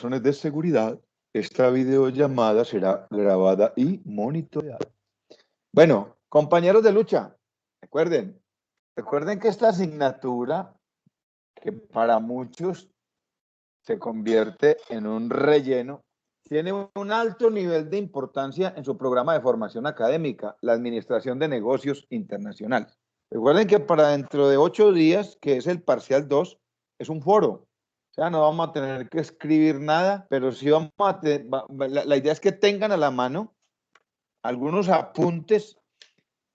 razones de seguridad, esta videollamada será grabada y monitoreada. Bueno, compañeros de lucha, recuerden que esta asignatura, que para muchos se convierte en un relleno, tiene un alto nivel de importancia en su programa de formación académica, la Administración de Negocios Internacionales. Recuerden que para dentro de 8 días, que es el parcial 2, es un foro. O sea, no vamos a tener que escribir nada, pero sí vamos a la idea es que tengan a la mano algunos apuntes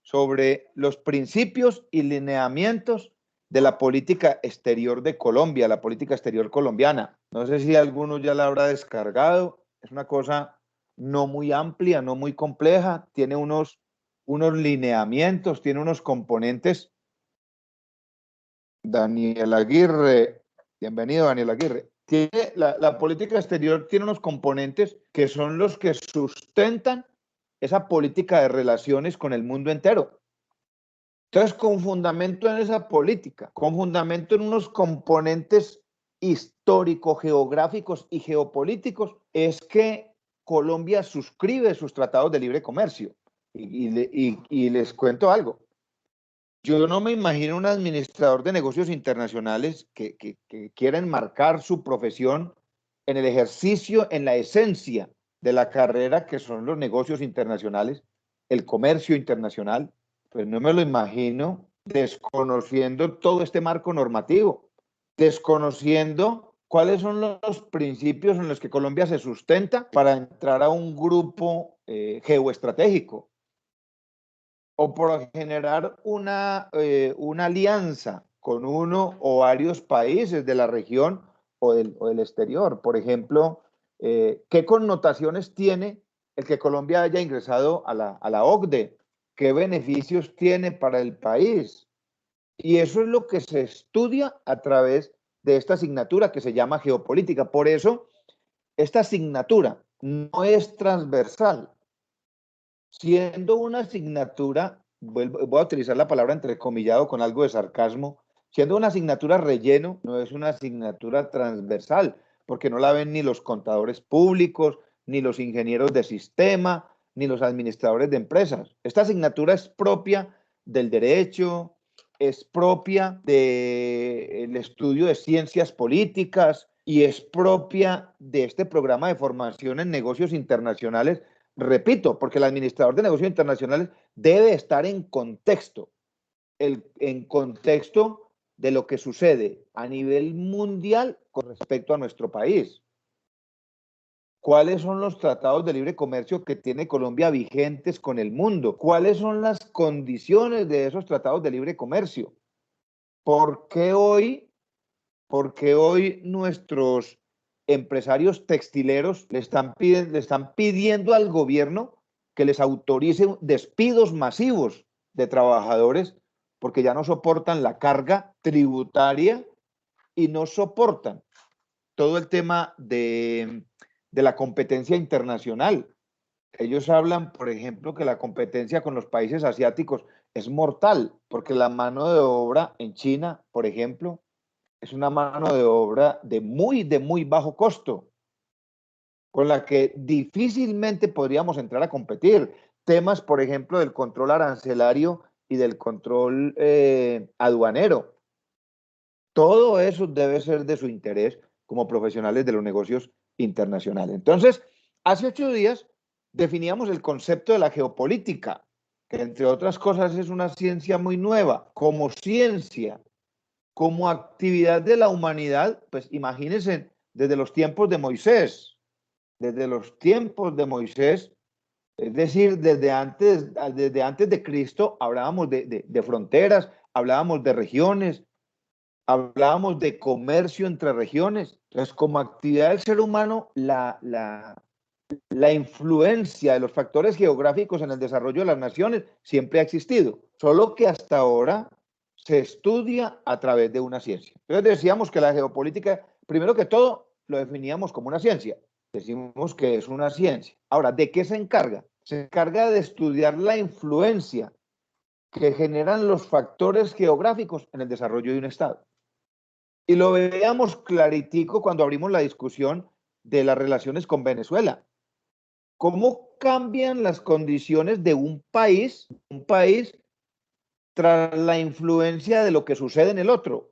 sobre los principios y lineamientos de la política exterior de Colombia, la política exterior colombiana. No sé si alguno ya la habrá descargado. Es una cosa no muy amplia, no muy compleja. Tiene unos lineamientos, tiene unos componentes. Daniel Aguirre, bienvenido Daniel Aguirre. La política exterior tiene unos componentes que son los que sustentan esa política de relaciones con el mundo entero. Entonces, con fundamento en esa política, con fundamento en unos componentes históricos, geográficos y geopolíticos, es que Colombia suscribe sus tratados de libre comercio. Y les cuento algo. Yo no me imagino un administrador de negocios internacionales que quiera enmarcar su profesión en el ejercicio, en la esencia de la carrera que son los negocios internacionales, el comercio internacional. Pues no me lo imagino desconociendo todo este marco normativo, desconociendo cuáles son los principios en los que Colombia se sustenta para entrar a un grupo geoestratégico, o por generar una alianza con uno o varios países de la región o del exterior. Por ejemplo, ¿qué connotaciones tiene el que Colombia haya ingresado a la OCDE? ¿Qué beneficios tiene para el país? Y eso es lo que se estudia a través de esta asignatura que se llama geopolítica. Por eso, esta asignatura no es transversal. Siendo una asignatura, voy a utilizar la palabra entrecomillado con algo de sarcasmo, siendo una asignatura relleno, no es una asignatura transversal, porque no la ven ni los contadores públicos, ni los ingenieros de sistema, ni los administradores de empresas. Esta asignatura es propia del derecho, es propia del estudio de ciencias políticas y es propia de este programa de formación en negocios internacionales. Repito, porque el administrador de negocios internacionales debe estar en contexto, en contexto de lo que sucede a nivel mundial con respecto a nuestro país. ¿Cuáles son los tratados de libre comercio que tiene Colombia vigentes con el mundo? ¿Cuáles son las condiciones de esos tratados de libre comercio? ¿Por qué hoy nuestros empresarios textileros le están pidiendo al gobierno que les autorice despidos masivos de trabajadores porque ya no soportan la carga tributaria y no soportan todo el tema de la competencia internacional? Ellos hablan, por ejemplo, que la competencia con los países asiáticos es mortal, porque la mano de obra en China, por ejemplo, es una mano de obra de muy bajo costo, con la que difícilmente podríamos entrar a competir. Temas, por ejemplo, del control arancelario y del control aduanero. Todo eso debe ser de su interés como profesionales de los negocios internacionales. Entonces, hace 8 días definíamos el concepto de la geopolítica, que entre otras cosas es una ciencia muy nueva. Como ciencia, como actividad de la humanidad, pues imagínense, desde los tiempos de Moisés, es decir, desde antes de Cristo, hablábamos de fronteras, hablábamos de regiones, hablábamos de comercio entre regiones. Entonces, como actividad del ser humano, la influencia de los factores geográficos en el desarrollo de las naciones siempre ha existido, solo que hasta ahora se estudia a través de una ciencia. Entonces decíamos que la geopolítica, primero que todo, lo definíamos como una ciencia. Decimos que es una ciencia. Ahora, ¿de qué se encarga? Se encarga de estudiar la influencia que generan los factores geográficos en el desarrollo de un Estado. Y lo veíamos claritico cuando abrimos la discusión de las relaciones con Venezuela. ¿Cómo cambian las condiciones de un país tras la influencia de lo que sucede en el otro?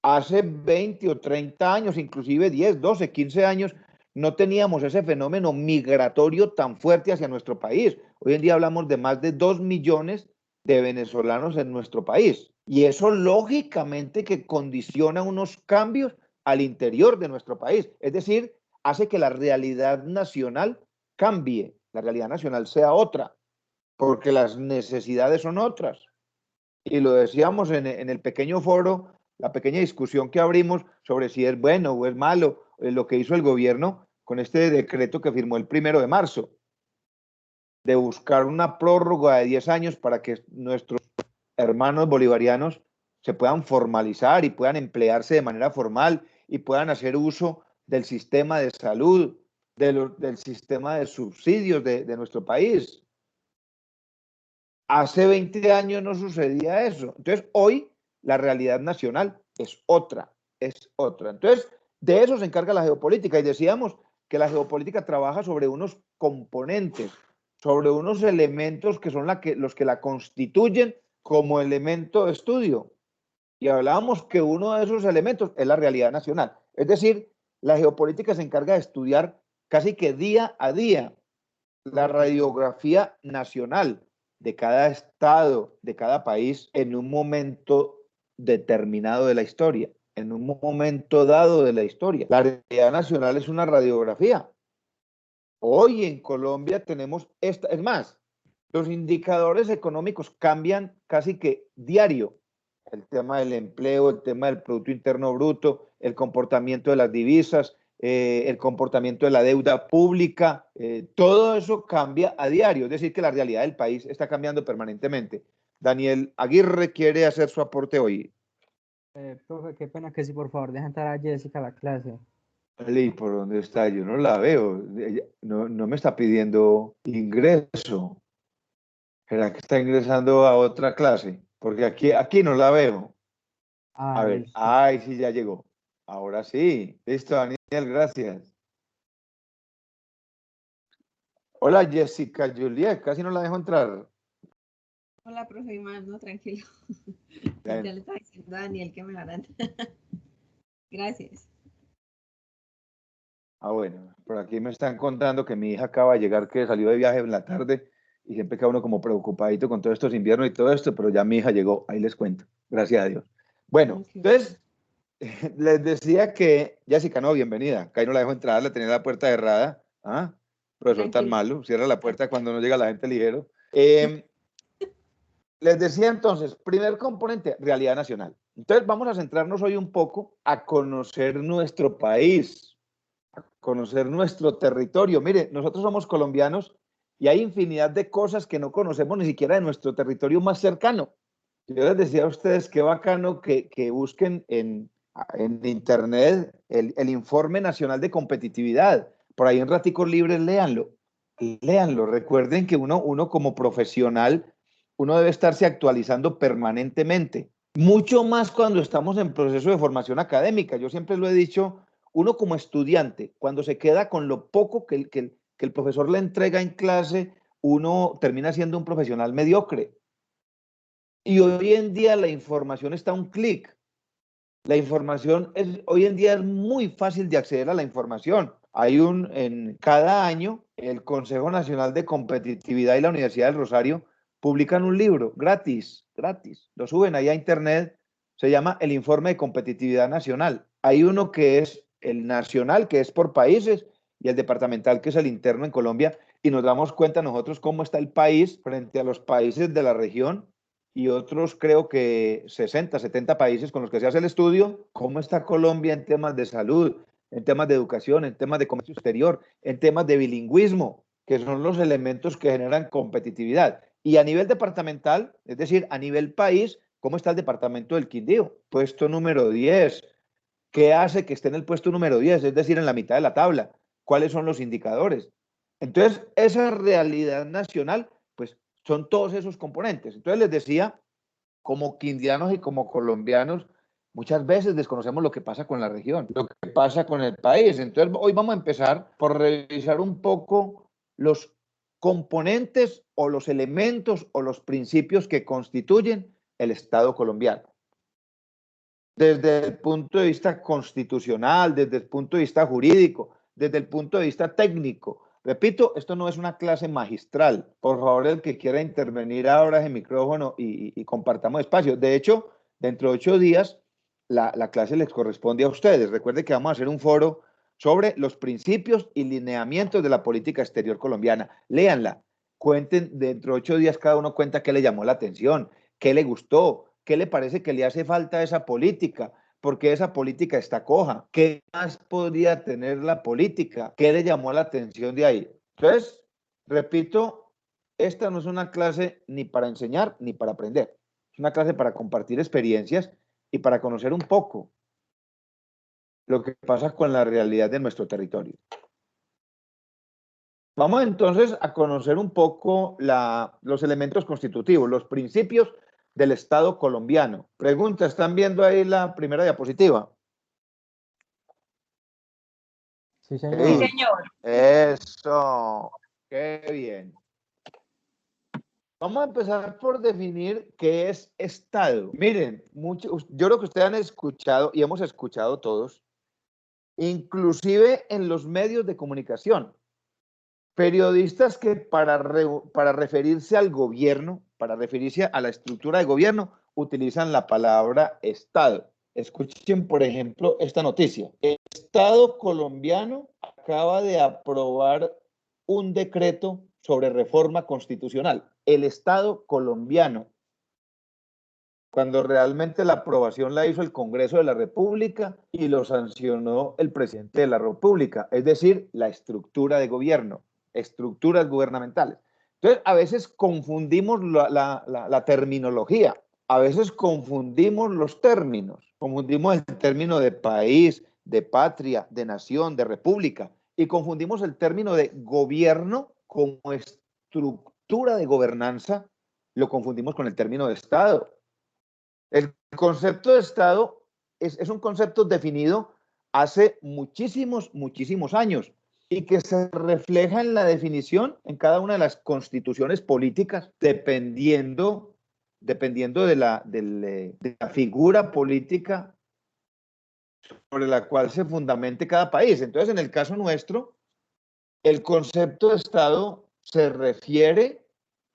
Hace 20 o 30 años, inclusive 10, 12, 15 años, no teníamos ese fenómeno migratorio tan fuerte hacia nuestro país. Hoy en día hablamos de más de 2 millones de venezolanos en nuestro país. Y eso lógicamente que condiciona unos cambios al interior de nuestro país. Es decir, hace que la realidad nacional cambie, la realidad nacional sea otra, porque las necesidades son otras. Y lo decíamos en el pequeño foro, la pequeña discusión que abrimos sobre si es bueno o es malo lo que hizo el gobierno con este decreto que firmó el 1 de marzo, de buscar una prórroga de 10 años para que nuestros hermanos bolivarianos se puedan formalizar y puedan emplearse de manera formal y puedan hacer uso del sistema de salud, del sistema de subsidios de nuestro país. Hace 20 años no sucedía eso. Entonces, hoy la realidad nacional es otra, es otra. Entonces, de eso se encarga la geopolítica y decíamos que la geopolítica trabaja sobre unos componentes, sobre unos elementos que son los que la constituyen como elemento de estudio. Y hablábamos que uno de esos elementos es la realidad nacional. Es decir, la geopolítica se encarga de estudiar casi que día a día la radiografía nacional de cada estado, de cada país, en un momento determinado de la historia, en un momento dado de la historia. La realidad nacional es una radiografía. Hoy en Colombia tenemos esta, es más, los indicadores económicos cambian casi que diario. El tema del empleo, el tema del Producto Interno Bruto, el comportamiento de las divisas, el comportamiento de la deuda pública, todo eso cambia a diario, es decir, que la realidad del país está cambiando permanentemente. Daniel Aguirre quiere hacer su aporte hoy. Profe, qué pena que sí, por favor, deja entrar a Jessica a la clase. ¿Y por dónde está? Yo no la veo. No me está pidiendo ingreso. ¿Será que está ingresando a otra clase? Porque aquí no la veo. A Ah, ver, listo. ay, sí, ya llegó. Ahora sí. Listo, Daniel, gracias. Hola, Jessica Juliet, casi no la dejo entrar. Hola, profe Imán, no, tranquilo. Ya Bien. le estaba diciendo a Daniel que me harán. Gracias. Bueno, por aquí me están contando que mi hija acaba de llegar, que salió de viaje en la tarde y siempre queda uno como preocupadito con todos estos inviernos y todo esto, pero ya mi hija llegó, ahí les cuento, gracias a Dios. Bueno, Okay. entonces les decía que, Jessica, no, bienvenida, que ahí no la dejo entrar, le tenía la puerta cerrada. ¿Ah? Profesor tan Tranquilo. malo, cierra la puerta cuando no llega la gente ligero. Les decía entonces, primer componente, realidad nacional. Entonces vamos a centrarnos hoy un poco a conocer nuestro país, a conocer nuestro territorio. Mire, nosotros somos colombianos y hay infinidad de cosas que no conocemos ni siquiera de nuestro territorio más cercano. Yo les decía a ustedes qué bacano que busquen en internet el Informe Nacional de Competitividad. Por ahí en raticos libres, léanlo. Léanlo. Recuerden que uno como profesional, uno debe estarse actualizando permanentemente. Mucho más cuando estamos en proceso de formación académica. Yo siempre lo he dicho, uno como estudiante, cuando se queda con lo poco que el profesor le entrega en clase, uno termina siendo un profesional mediocre. Y hoy en día la información está a un clic. La información hoy en día es muy fácil de acceder a la información. En cada año, el Consejo Nacional de Competitividad y la Universidad del Rosario publican un libro gratis, gratis. Lo suben ahí a internet, se llama el Informe de Competitividad Nacional. Hay uno que es el nacional, que es por países, y el departamental, que es el interno en Colombia, y nos damos cuenta nosotros cómo está el país frente a los países de la región y otros creo que 60, 70 países con los que se hace el estudio, cómo está Colombia en temas de salud, en temas de educación, en temas de comercio exterior, en temas de bilingüismo, que son los elementos que generan competitividad. Y a nivel departamental, es decir, a nivel país, ¿cómo está el departamento del Quindío? Puesto número 10. ¿Qué hace que esté en el puesto número 10? Es decir, en la mitad de la tabla. ¿Cuáles son los indicadores? Entonces, esa realidad nacional, pues son todos esos componentes. Entonces les decía, como quindianos y como colombianos, Muchas veces desconocemos lo que pasa con la región, lo que pasa con el país. Entonces, hoy vamos a empezar por revisar un poco los componentes o los elementos o los principios que constituyen el Estado colombiano. Desde el punto de vista constitucional, desde el punto de vista jurídico, desde el punto de vista técnico. Repito, esto no es una clase magistral. Por favor, el que quiera intervenir ahora es el micrófono y compartamos espacio. De hecho, dentro de 8 días, la clase les corresponde a ustedes. Recuerden que vamos a hacer un foro sobre los principios y lineamientos de la política exterior colombiana. Léanla, cuenten, dentro de 8 días cada uno cuenta qué le llamó la atención, qué le gustó, qué le parece que le hace falta a esa política, por qué esa política está coja, qué más podría tener la política, qué le llamó la atención de ahí. Entonces, repito, esta no es una clase ni para enseñar ni para aprender, es una clase para compartir experiencias y para conocer un poco lo que pasa con la realidad de nuestro territorio. Vamos entonces a conocer un poco los elementos constitutivos, los principios del Estado colombiano. Pregunta, ¿están viendo ahí la primera diapositiva? Sí, Sí, señor. señor. Eso, qué bien. Vamos a empezar por definir qué es Estado. Miren, yo creo que ustedes han escuchado y hemos escuchado todos, inclusive en los medios de comunicación, periodistas que para referirse al gobierno, para referirse a la estructura de gobierno, utilizan la palabra Estado. Escuchen, por ejemplo, esta noticia. El Estado colombiano acaba de aprobar un decreto sobre reforma constitucional. El Estado colombiano, cuando realmente la aprobación la hizo el Congreso de la República y lo sancionó el presidente de la República, es decir, la estructura de gobierno, estructuras gubernamentales. Entonces, a veces confundimos la terminología, a veces confundimos los términos, confundimos el término de país, de patria, de nación, de república, y confundimos el término de gobierno como estructura de gobernanza, lo confundimos con el término de Estado. El concepto de Estado es un concepto definido hace muchísimos años y que se refleja en la definición en cada una de las constituciones políticas, dependiendo de la figura política sobre la cual se fundamente cada país. Entonces, en el caso nuestro, el concepto de Estado se refiere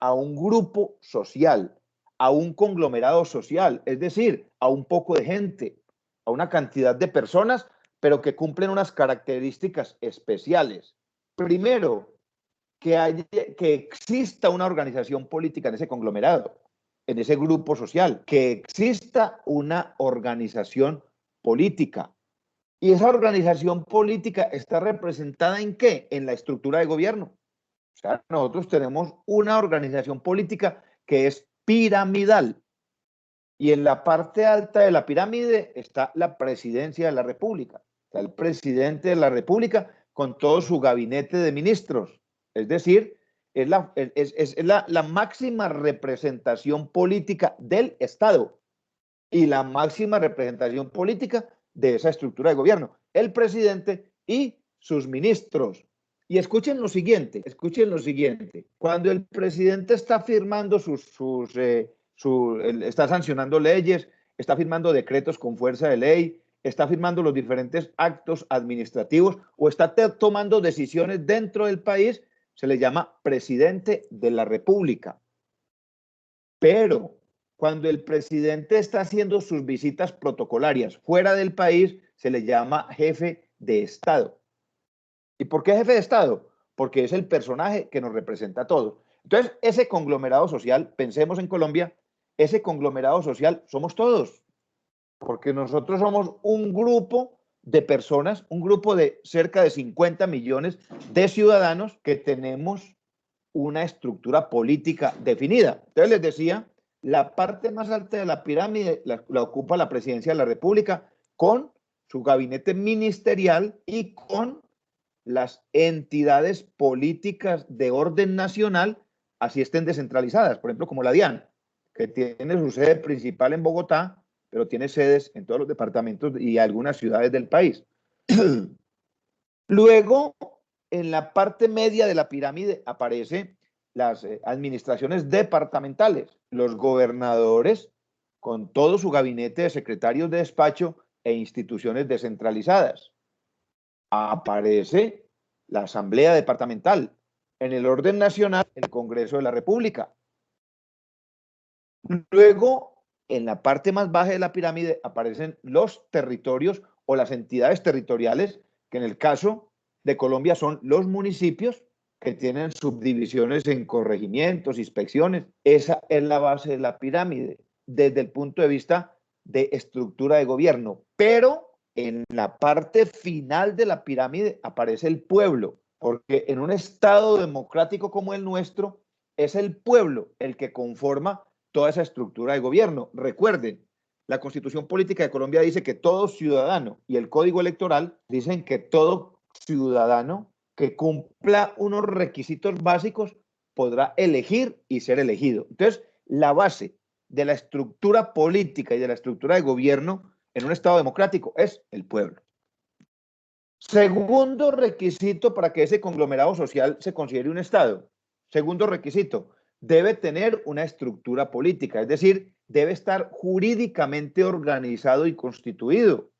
a un grupo social, a un conglomerado social, es decir, a un poco de gente, a una cantidad de personas, pero que cumplen unas características especiales. Primero, que exista una organización política en ese conglomerado, en ese grupo social, que exista una organización política. ¿Y esa organización política está representada en qué? En la estructura de gobierno. O sea, nosotros tenemos una organización política que es piramidal. Y en la parte alta de la pirámide está la presidencia de la República. Está el presidente de la República con todo su gabinete de ministros. Es decir, es la máxima representación política del Estado y la máxima representación política de esa estructura de gobierno, el presidente y sus ministros. Y escuchen lo siguiente, cuando el presidente está firmando está sancionando leyes, está firmando decretos con fuerza de ley, está firmando los diferentes actos administrativos o está tomando decisiones dentro del país, se le llama presidente de la República. Pero cuando el presidente está haciendo sus visitas protocolarias fuera del país, se le llama jefe de Estado. ¿Y por qué jefe de Estado? Porque es el personaje que nos representa a todos. Entonces, ese conglomerado social, pensemos en Colombia, ese conglomerado social somos todos, porque nosotros somos un grupo de personas, un grupo de cerca de 50 millones de ciudadanos que tenemos una estructura política definida. Entonces les decía, la parte más alta de la pirámide la ocupa la presidencia de la República con su gabinete ministerial y con las entidades políticas de orden nacional, así estén descentralizadas, por ejemplo, como la DIAN, que tiene su sede principal en Bogotá, pero tiene sedes en todos los departamentos y algunas ciudades del país. Luego, en la parte media de la pirámide aparecen las administraciones departamentales, los gobernadores con todo su gabinete de secretarios de despacho e instituciones descentralizadas. Aparece la Asamblea Departamental. En el orden nacional, el Congreso de la República. Luego, en la parte más baja de la pirámide aparecen los territorios o las entidades territoriales, que en el caso de Colombia son los municipios, que tienen subdivisiones en corregimientos, inspecciones. Esa es la base de la pirámide, desde el punto de vista de estructura de gobierno. Pero en la parte final de la pirámide aparece el pueblo, porque en un Estado democrático como el nuestro, es el pueblo el que conforma toda esa estructura de gobierno. Recuerden, la Constitución Política de Colombia dice que todo ciudadano, y el Código Electoral dicen que todo ciudadano que cumpla unos requisitos básicos podrá elegir y ser elegido. Entonces, la base de la estructura política y de la estructura de gobierno en un Estado democrático es el pueblo. Segundo requisito para que ese conglomerado social se considere un Estado. Segundo requisito, debe tener una estructura política, es decir, debe estar jurídicamente organizado y constituido.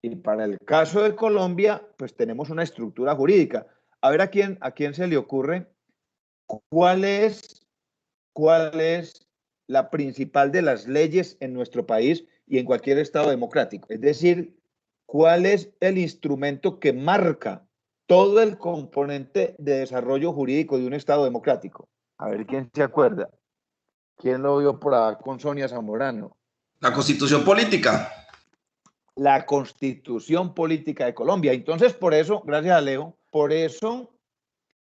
Y para el caso de Colombia, pues tenemos una estructura jurídica. A ver a quién se le ocurre cuál es la principal de las leyes en nuestro país y en cualquier Estado democrático. Es decir, cuál es el instrumento que marca todo el componente de desarrollo jurídico de un Estado democrático. A ver quién se acuerda. ¿Quién lo vio por ahí con Sonia Zamorano? La Constitución Política. La Constitución Política de Colombia. Entonces, por eso, gracias a Leo, por eso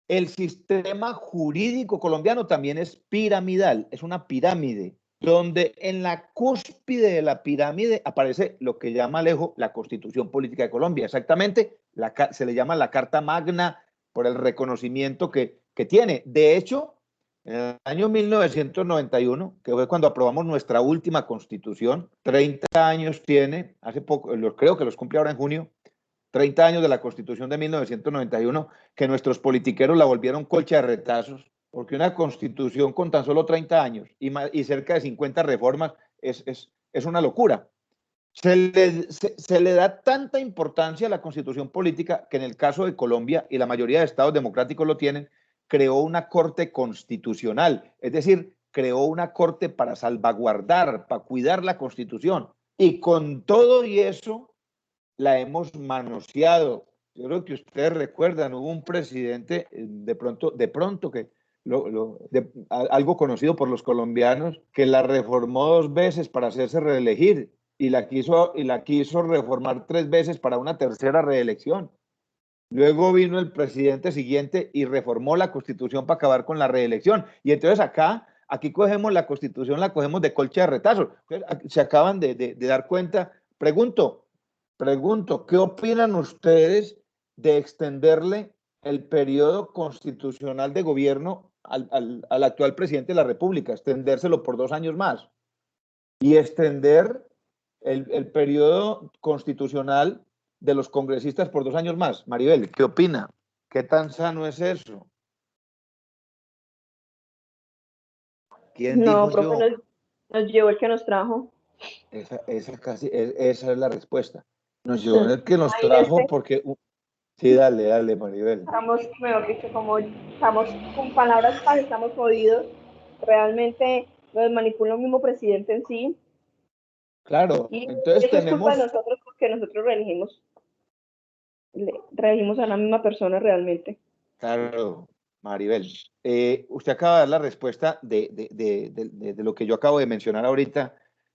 el sistema jurídico colombiano también es piramidal, es una pirámide, donde en la cúspide de la pirámide aparece lo que llama Alejo la Constitución Política de Colombia. Exactamente, se le llama la Carta Magna por el reconocimiento que tiene. De hecho, en el año 1991, que fue cuando aprobamos nuestra última Constitución, 30 años tiene, hace poco, creo que los cumple ahora en junio, 30 años de la Constitución de 1991, que nuestros politiqueros la volvieron colcha de retazos, porque una Constitución con tan solo 30 años y cerca de 50 reformas es una locura. Se le da tanta importancia a la Constitución política que en el caso de Colombia, y la mayoría de estados democráticos lo tienen, creó una Corte Constitucional, es decir, creó una Corte para salvaguardar, para cuidar la Constitución. Y con todo y eso, la hemos manoseado. Yo creo que ustedes recuerdan, hubo un presidente de pronto que algo conocido por los colombianos, que la reformó 2 veces para hacerse reelegir y la quiso reformar 3 veces para una tercera reelección. Luego vino el presidente siguiente y reformó la Constitución para acabar con la reelección. Y entonces aquí cogemos la Constitución, la cogemos de colcha de retazos. Se acaban de dar cuenta. Pregunto, ¿qué opinan ustedes de extenderle el periodo constitucional de gobierno al actual presidente de la República? Extendérselo por 2 años más y extender el periodo constitucional de los congresistas por 2 años más. Maribel, ¿qué opina? ¿Qué tan sano es eso? ¿Quién No, dijo profe, yo? nos llevó el que nos trajo. Esa es la respuesta. Nos llevó el que nos trajo porque... Sí, dale, Maribel. Estamos, mejor dicho, estamos con palabras para estamos jodidos. Realmente nos manipula el mismo presidente en sí. Claro, Y entonces eso es culpa de tenemos... nosotros porque nosotros reelegimos a la misma persona realmente. Claro, Maribel. Usted acaba de dar la respuesta de lo que yo acabo de mencionar ahorita,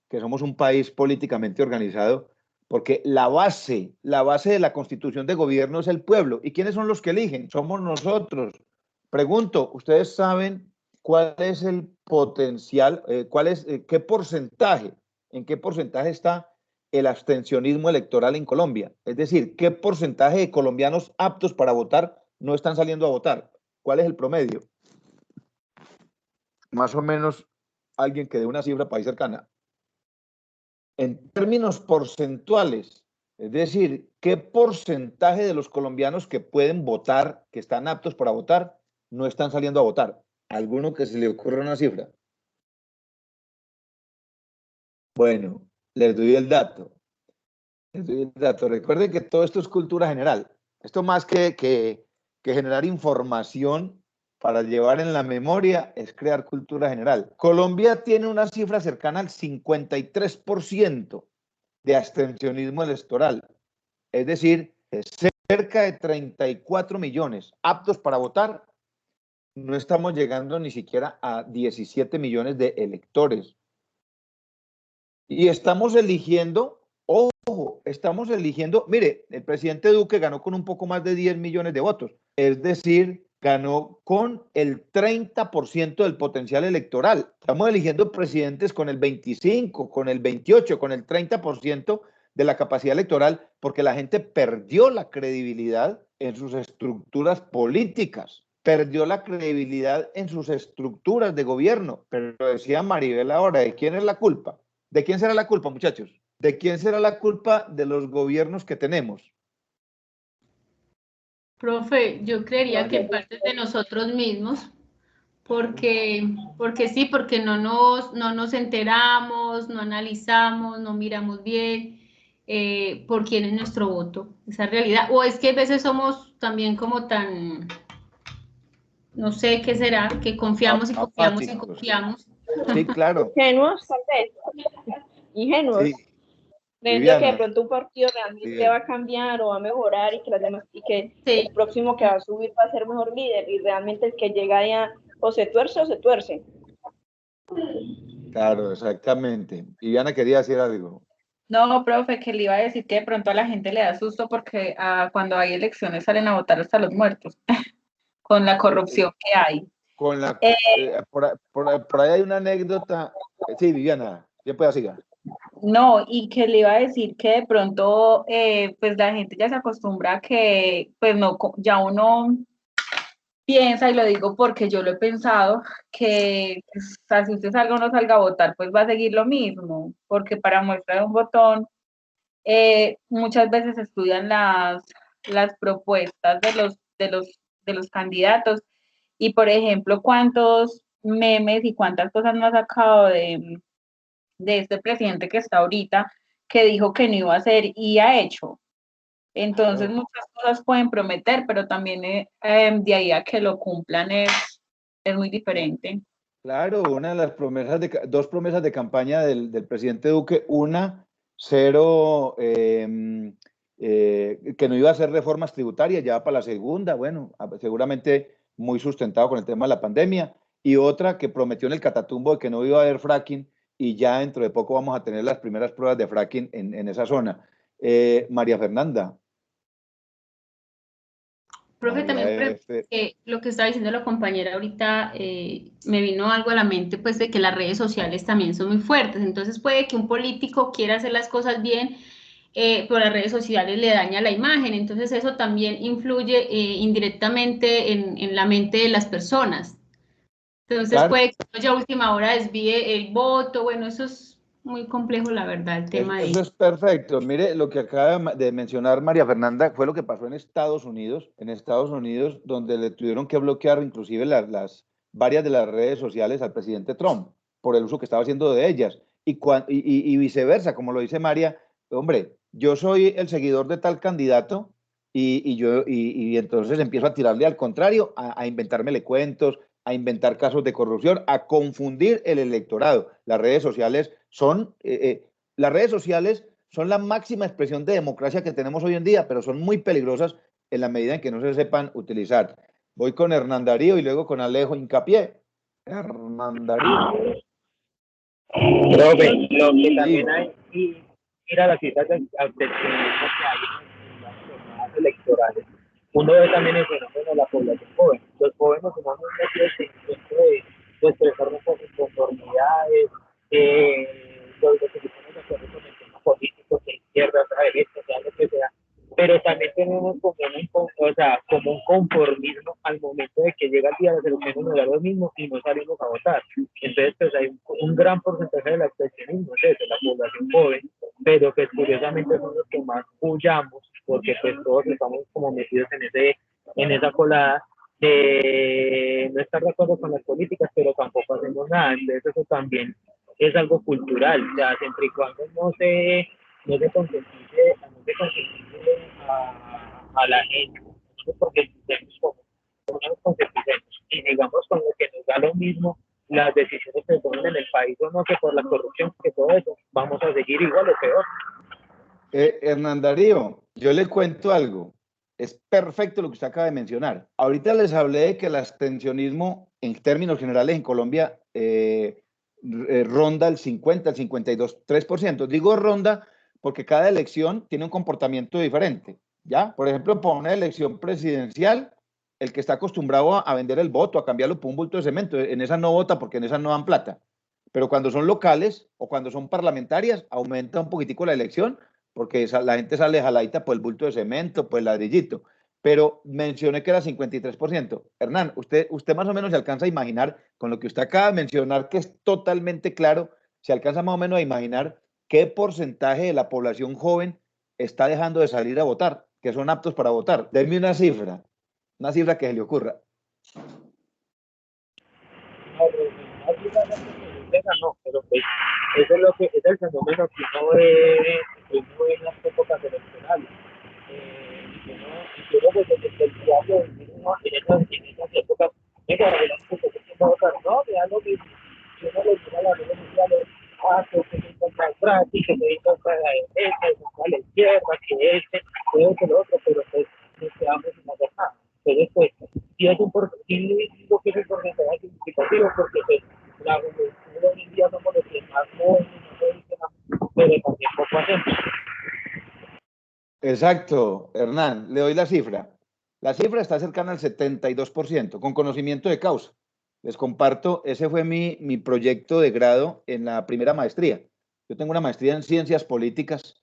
que somos un país políticamente organizado, porque la base de la constitución de gobierno es el pueblo. ¿Y quiénes son los que eligen? Somos nosotros. Pregunto, ¿ustedes saben cuál es el potencial, qué porcentaje, en qué porcentaje está el abstencionismo electoral en Colombia? Es decir, ¿qué porcentaje de colombianos aptos para votar no están saliendo a votar? ¿Cuál es el promedio? Más o menos alguien que dé una cifra país cercana. en términos porcentuales, es decir, ¿qué porcentaje de los colombianos que pueden votar, que están aptos para votar, no están saliendo a votar? ¿Alguno que se le ocurra una cifra? Bueno, les doy el dato. Recuerden que todo esto es cultura general. Esto más que generar información para llevar en la memoria es crear cultura general. Colombia tiene una cifra cercana al 53% de abstencionismo electoral. Es decir, cerca de 34 millones aptos para votar. No estamos llegando ni siquiera a 17 millones de electores. Y estamos eligiendo, ojo, estamos eligiendo, mire, el presidente Duque ganó con un poco más de 10 millones de votos, es decir, ganó con el 30% del potencial electoral. Estamos eligiendo presidentes con el 25, con el 28, con el 30% de la capacidad electoral, porque la gente perdió la credibilidad en sus estructuras políticas, perdió la credibilidad en sus estructuras de gobierno. Pero decía Maribel ahora, ¿de quién es la culpa? ¿De quién será la culpa, muchachos? ¿De quién será la culpa de los gobiernos que tenemos? Profe, yo creería que en parte de nosotros mismos, porque sí, porque no nos enteramos, no analizamos, no miramos bien por quién es nuestro voto, esa realidad. O es que a veces somos también como tan, no sé qué será, que confiamos y confiamos y confiamos. Sí, claro. Ingenuos, tal vez. Ingenuos. Sí, Creyendo que de Viviana. pronto un partido realmente Sí. va a cambiar o va a mejorar y que las demás, y que Sí. el próximo que va a subir va a ser mejor líder, y realmente el que llega allá o se tuerce o se tuerce. Claro, exactamente. Viviana quería decir algo. No, profe, que le iba a decir que de pronto a la gente le da susto porque cuando hay elecciones salen a votar hasta los muertos, con la corrupción que hay. Con la, por ahí hay una anécdota. Sí, Viviana, ¿quién puede seguir? No, y que le iba a decir que de pronto, pues la gente ya se acostumbra a que, pues no, ya uno piensa, y lo digo porque yo lo he pensado, que pues, así usted salga o no salga a votar, pues va a seguir lo mismo, porque para muestra de un botón, muchas veces estudian las propuestas de los candidatos, y por ejemplo, cuántos memes y cuántas cosas no ha sacado de este presidente que está ahorita, que dijo que no iba a hacer y ha hecho. Entonces muchas cosas pueden prometer, pero también de ahí a que lo cumplan es muy diferente. Claro, una de las promesas, dos promesas de campaña del presidente Duque, una, cero, que no iba a hacer reformas tributarias, ya va para la segunda, bueno, seguramente muy sustentado con el tema de la pandemia, y otra que prometió en el Catatumbo de que no iba a haber fracking, y ya dentro de poco vamos a tener las primeras pruebas de fracking en esa zona. María Fernanda. Profe, María también lo que estaba diciendo la compañera ahorita, me vino algo a la mente, pues de que las redes sociales también son muy fuertes, entonces puede que un político quiera hacer las cosas bien, pero las redes sociales le daña la imagen, entonces eso también influye indirectamente en la mente de las personas. Entonces Claro. puede que ya a última hora desvíe el voto, bueno, eso es muy complejo, la verdad, el tema de... Eso es perfecto. Mire, lo que acaba de mencionar María Fernanda fue lo que pasó en Estados Unidos, donde le tuvieron que bloquear inclusive varias de las redes sociales al presidente Trump por el uso que estaba haciendo de ellas. Y viceversa, como lo dice María, hombre, yo soy el seguidor de tal candidato y entonces empiezo a tirarle al contrario, a inventármele cuentos, a inventar casos de corrupción, a confundir el electorado. Las redes sociales son la máxima expresión de democracia que tenemos hoy en día, pero son muy peligrosas en la medida en que no se sepan utilizar. Voy con Hernán Darío y luego con Alejo Hincapié. Hernán Darío. Profe, lo que también hay que ir a las citas de abstencionismo que hay en las jornadas electorales. Uno ve también el fenómeno de la población joven. Los jóvenes somos muy metidos en el centro de expresarnos con inconformidades, los que se ponen de acuerdo con el tema político, de izquierda, de derecha, sea lo que sea, pero también tenemos como un conformismo al momento de que llega el día de las elecciones, nos da lo mismo y no salimos a votar. Entonces, pues hay un gran porcentaje del abstencionismo, es eso, la población joven, pero pues curiosamente son los que más huyamos, porque pues todos estamos como metidos en esa colada de no estar de acuerdo con las políticas, pero tampoco hacemos nada. Entonces eso también es algo cultural, o sea, siempre y cuando no se concientice a la gente, no nos concienticemos como no nos concienticemos y digamos con lo que nos da lo mismo las decisiones que se toman en el país o no, que por la corrupción, que todo eso, vamos a seguir igual o peor. Hernán Darío, yo le cuento algo. Es perfecto lo que usted acaba de mencionar. Ahorita les hablé de que el abstencionismo en términos generales en Colombia ronda el 50, el 52, 3%. Digo ronda porque cada elección tiene un comportamiento diferente, ¿ya? Por ejemplo, para una elección presidencial, el que está acostumbrado a vender el voto, a cambiarlo por un bulto de cemento, en esa no vota porque en esa no dan plata. Pero cuando son locales o cuando son parlamentarias, aumenta un poquitico la elección porque la gente sale jaladita por el bulto de cemento, por el ladrillito. Pero mencioné que era 53%. Hernán, usted más o menos se alcanza a imaginar, con lo que usted acaba de mencionar, que es totalmente claro, se alcanza más o menos a imaginar qué porcentaje de la población joven está dejando de salir a votar, que son aptos para votar. Denme una cifra que se le ocurra. No, pero pues eso es el fenómeno que uno ve en las épocas electorales. Y yo creo que desde el diario en esas épocas, no, vean lo mismo. Yo no le digo a las redes sociales, que se encuentra el gratis, que se encuentra la derecha, que se encuentra la izquierda, que lo otro, pero pues nos quedamos sin hacer nada. Entonces, pues, sí digo que es un porcentaje significativo, porque pues, la juventud hoy en día somos los que más jóvenes, pero también poco hacemos. Exacto, Hernán, le doy la cifra. La cifra está cercana al 72%, con conocimiento de causa. Les comparto, ese fue mi proyecto de grado en la primera maestría. Yo tengo una maestría en ciencias políticas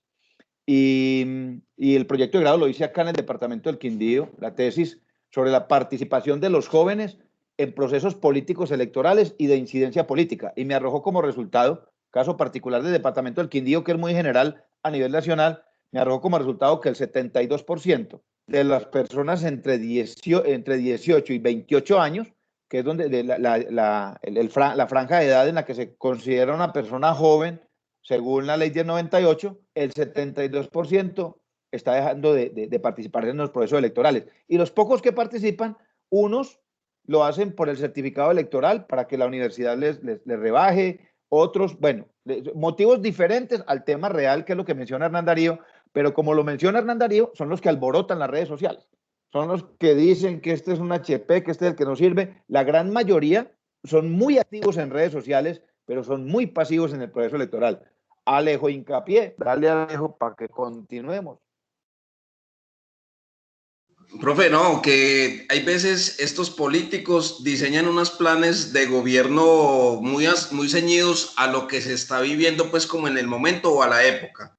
y el proyecto de grado lo hice acá en el departamento del Quindío, la tesis sobre la participación de los jóvenes en procesos políticos electorales y de incidencia política. Y me arrojó como resultado, caso particular del departamento del Quindío, que es muy general a nivel nacional, me arrojó como resultado que el 72% de las personas entre 18 y 28 años, que es donde la franja de edad en la que se considera una persona joven, según la ley del 98, el 72% está dejando de participar en los procesos electorales. Y los pocos que participan, unos lo hacen por el certificado electoral para que la universidad les rebaje, otros, bueno, motivos diferentes al tema real, que es lo que menciona Hernán Darío, pero como lo menciona Hernán Darío, son los que alborotan las redes sociales, son los que dicen que este es un HP, que este es el que no sirve. La gran mayoría son muy activos en redes sociales, pero son muy pasivos en el proceso electoral. Alejo hincapié, dale Alejo para que continuemos. Profe, no, que hay veces estos políticos diseñan unos planes de gobierno muy ceñidos a lo que se está viviendo pues como en el momento o a la época.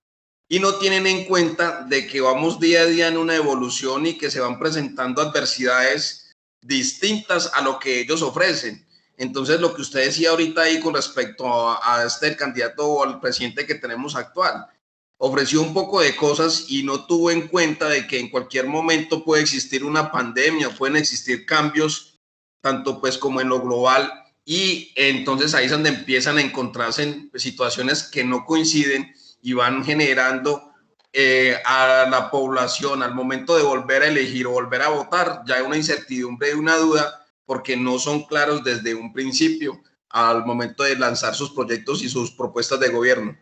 Y no tienen en cuenta de que vamos día a día en una evolución y que se van presentando adversidades distintas a lo que ellos ofrecen. Entonces, lo que usted decía ahorita ahí con respecto a este candidato o al presidente que tenemos actual, ofreció un poco de cosas y no tuvo en cuenta de que en cualquier momento puede existir una pandemia, pueden existir cambios, tanto pues como en lo global, y entonces ahí es donde empiezan a encontrarse en situaciones que no coinciden y van generando a la población al momento de volver a elegir o volver a votar ya hay una incertidumbre y una duda porque no son claros desde un principio al momento de lanzar sus proyectos y sus propuestas de gobierno.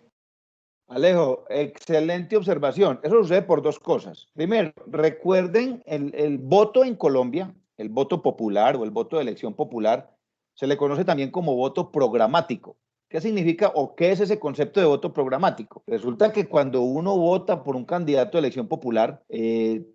Alejo, excelente observación. Eso sucede por dos cosas. Primero, recuerden el voto en Colombia, el voto popular o el voto de elección popular, se le conoce también como voto programático. ¿Qué significa o qué es ese concepto de voto programático? Resulta que cuando uno vota por un candidato de elección popular,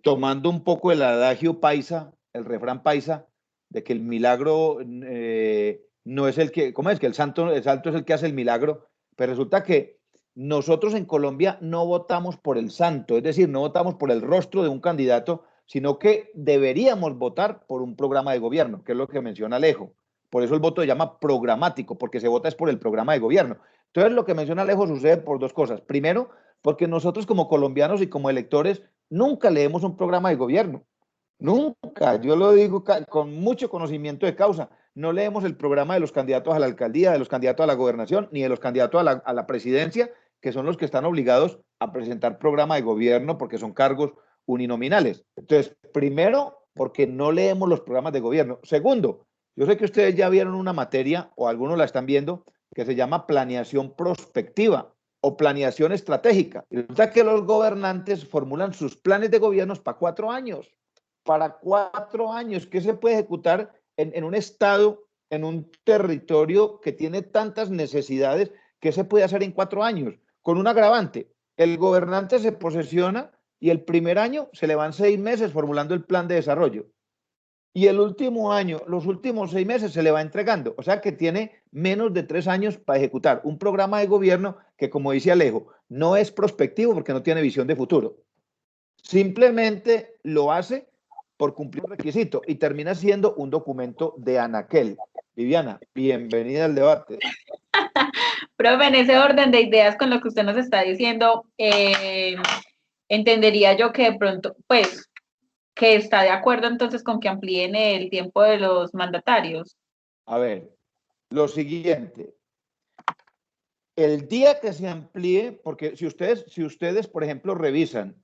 tomando un poco el adagio paisa, el refrán paisa, de que el milagro no es el que, ¿cómo es? Que el santo es el que hace el milagro, pero resulta que nosotros en Colombia no votamos por el santo, es decir, no votamos por el rostro de un candidato, sino que deberíamos votar por un programa de gobierno, que es lo que menciona Alejo. Por eso el voto se llama programático, porque se vota es por el programa de gobierno. Entonces, lo que menciona Alejo sucede por dos cosas. Primero, porque nosotros como colombianos y como electores nunca leemos un programa de gobierno. Nunca, yo lo digo con mucho conocimiento de causa. No leemos el programa de los candidatos a la alcaldía, de los candidatos a la gobernación, ni de los candidatos a la presidencia, que son los que están obligados a presentar programa de gobierno porque son cargos uninominales. Entonces, primero, porque no leemos los programas de gobierno. Segundo, yo sé que ustedes ya vieron una materia, o algunos la están viendo, que se llama planeación prospectiva o planeación estratégica. Y resulta que los gobernantes formulan sus planes de gobierno para 4 años. Para 4 años, ¿qué se puede ejecutar en un estado, en un territorio que tiene tantas necesidades? ¿Qué se puede hacer en 4 años? Con un agravante, el gobernante se posesiona y el primer año se le van 6 meses formulando el plan de desarrollo. Y el último año, los últimos 6 meses se le va entregando. O sea que tiene menos de 3 años para ejecutar un programa de gobierno que, como dice Alejo, no es prospectivo porque no tiene visión de futuro. Simplemente lo hace por cumplir un requisito y termina siendo un documento de anaquel. Viviana, bienvenida al debate. Profe, en ese orden de ideas con lo que usted nos está diciendo, entendería yo que de pronto, pues, que está de acuerdo entonces con que amplíen el tiempo de los mandatarios. A ver, lo siguiente. El día que se amplíe, porque si ustedes, por ejemplo, revisan,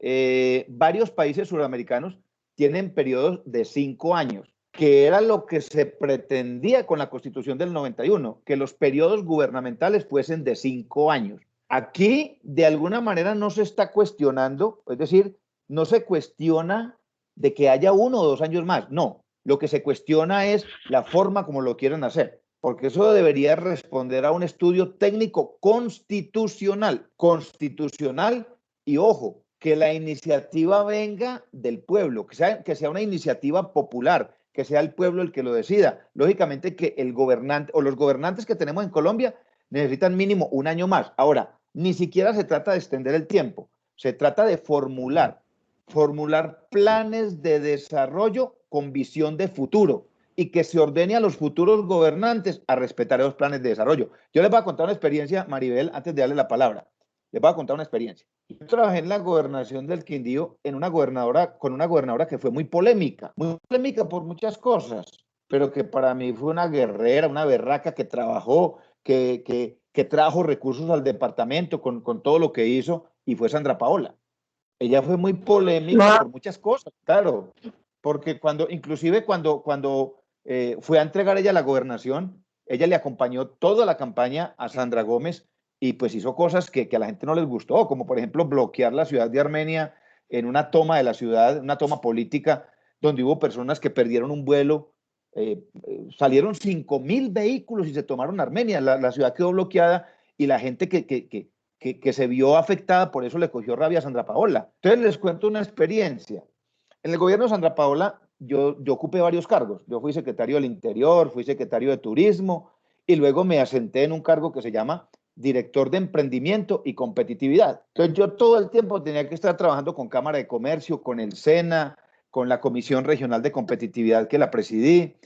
varios países sudamericanos tienen periodos de 5 años, que era lo que se pretendía con la Constitución del 91, que los periodos gubernamentales fuesen de 5 años. Aquí, de alguna manera, no se está cuestionando, es decir, no se cuestiona de que haya 1 o 2 años más, no. Lo que se cuestiona es la forma como lo quieren hacer, porque eso debería responder a un estudio técnico constitucional y, ojo, que la iniciativa venga del pueblo, que sea una iniciativa popular, que sea el pueblo el que lo decida. Lógicamente que el gobernante o los gobernantes que tenemos en Colombia necesitan mínimo 1 año más. Ahora, ni siquiera se trata de extender el tiempo, se trata de formular planes de desarrollo con visión de futuro y que se ordene a los futuros gobernantes a respetar esos planes de desarrollo. Yo les voy a contar una experiencia, Maribel, antes de darle la palabra. Les voy a contar una experiencia. Yo trabajé en la gobernación del Quindío con una gobernadora que fue muy polémica por muchas cosas, pero que para mí fue una guerrera, una berraca que trabajó, que trajo recursos al departamento con todo lo que hizo, y fue Sandra Paola. Ella fue muy polémica por muchas cosas, claro, porque inclusive cuando fue a entregar ella la gobernación, ella le acompañó toda la campaña a Sandra Gómez y pues hizo cosas que a la gente no les gustó, como por ejemplo bloquear la ciudad de Armenia en una toma de la ciudad, una toma política, donde hubo personas que perdieron un vuelo, salieron 5.000 vehículos y se tomaron Armenia, la ciudad quedó bloqueada y la gente que se vio afectada, por eso le cogió rabia a Sandra Paola. Entonces les cuento una experiencia. En el gobierno de Sandra Paola yo ocupé varios cargos. Yo fui secretario del Interior, fui secretario de Turismo y luego me asenté en un cargo que se llama director de emprendimiento y competitividad. Entonces yo todo el tiempo tenía que estar trabajando con Cámara de Comercio, con el SENA, con la Comisión Regional de Competitividad que la presidí.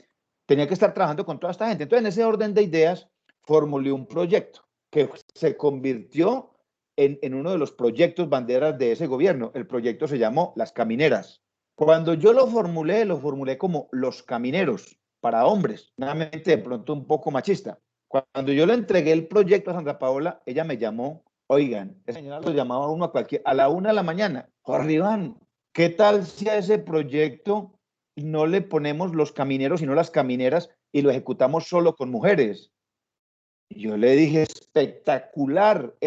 Tenía que estar trabajando con toda esta gente. Entonces en ese orden de ideas formulé un proyecto que se convirtió en uno de los proyectos banderas de ese gobierno. El proyecto se llamó Las Camineras. Cuando yo lo formulé como Los Camineros, para hombres, nuevamente de pronto un poco machista. Cuando yo le entregué el proyecto a Sandra Paola, ella me llamó, oigan, esa señora lo llamaba uno a la 1 de la mañana, Jorge Iván, ¿qué tal si a ese proyecto no le ponemos los camineros sino las camineras y lo ejecutamos solo con mujeres? Yo le dije, espectacular,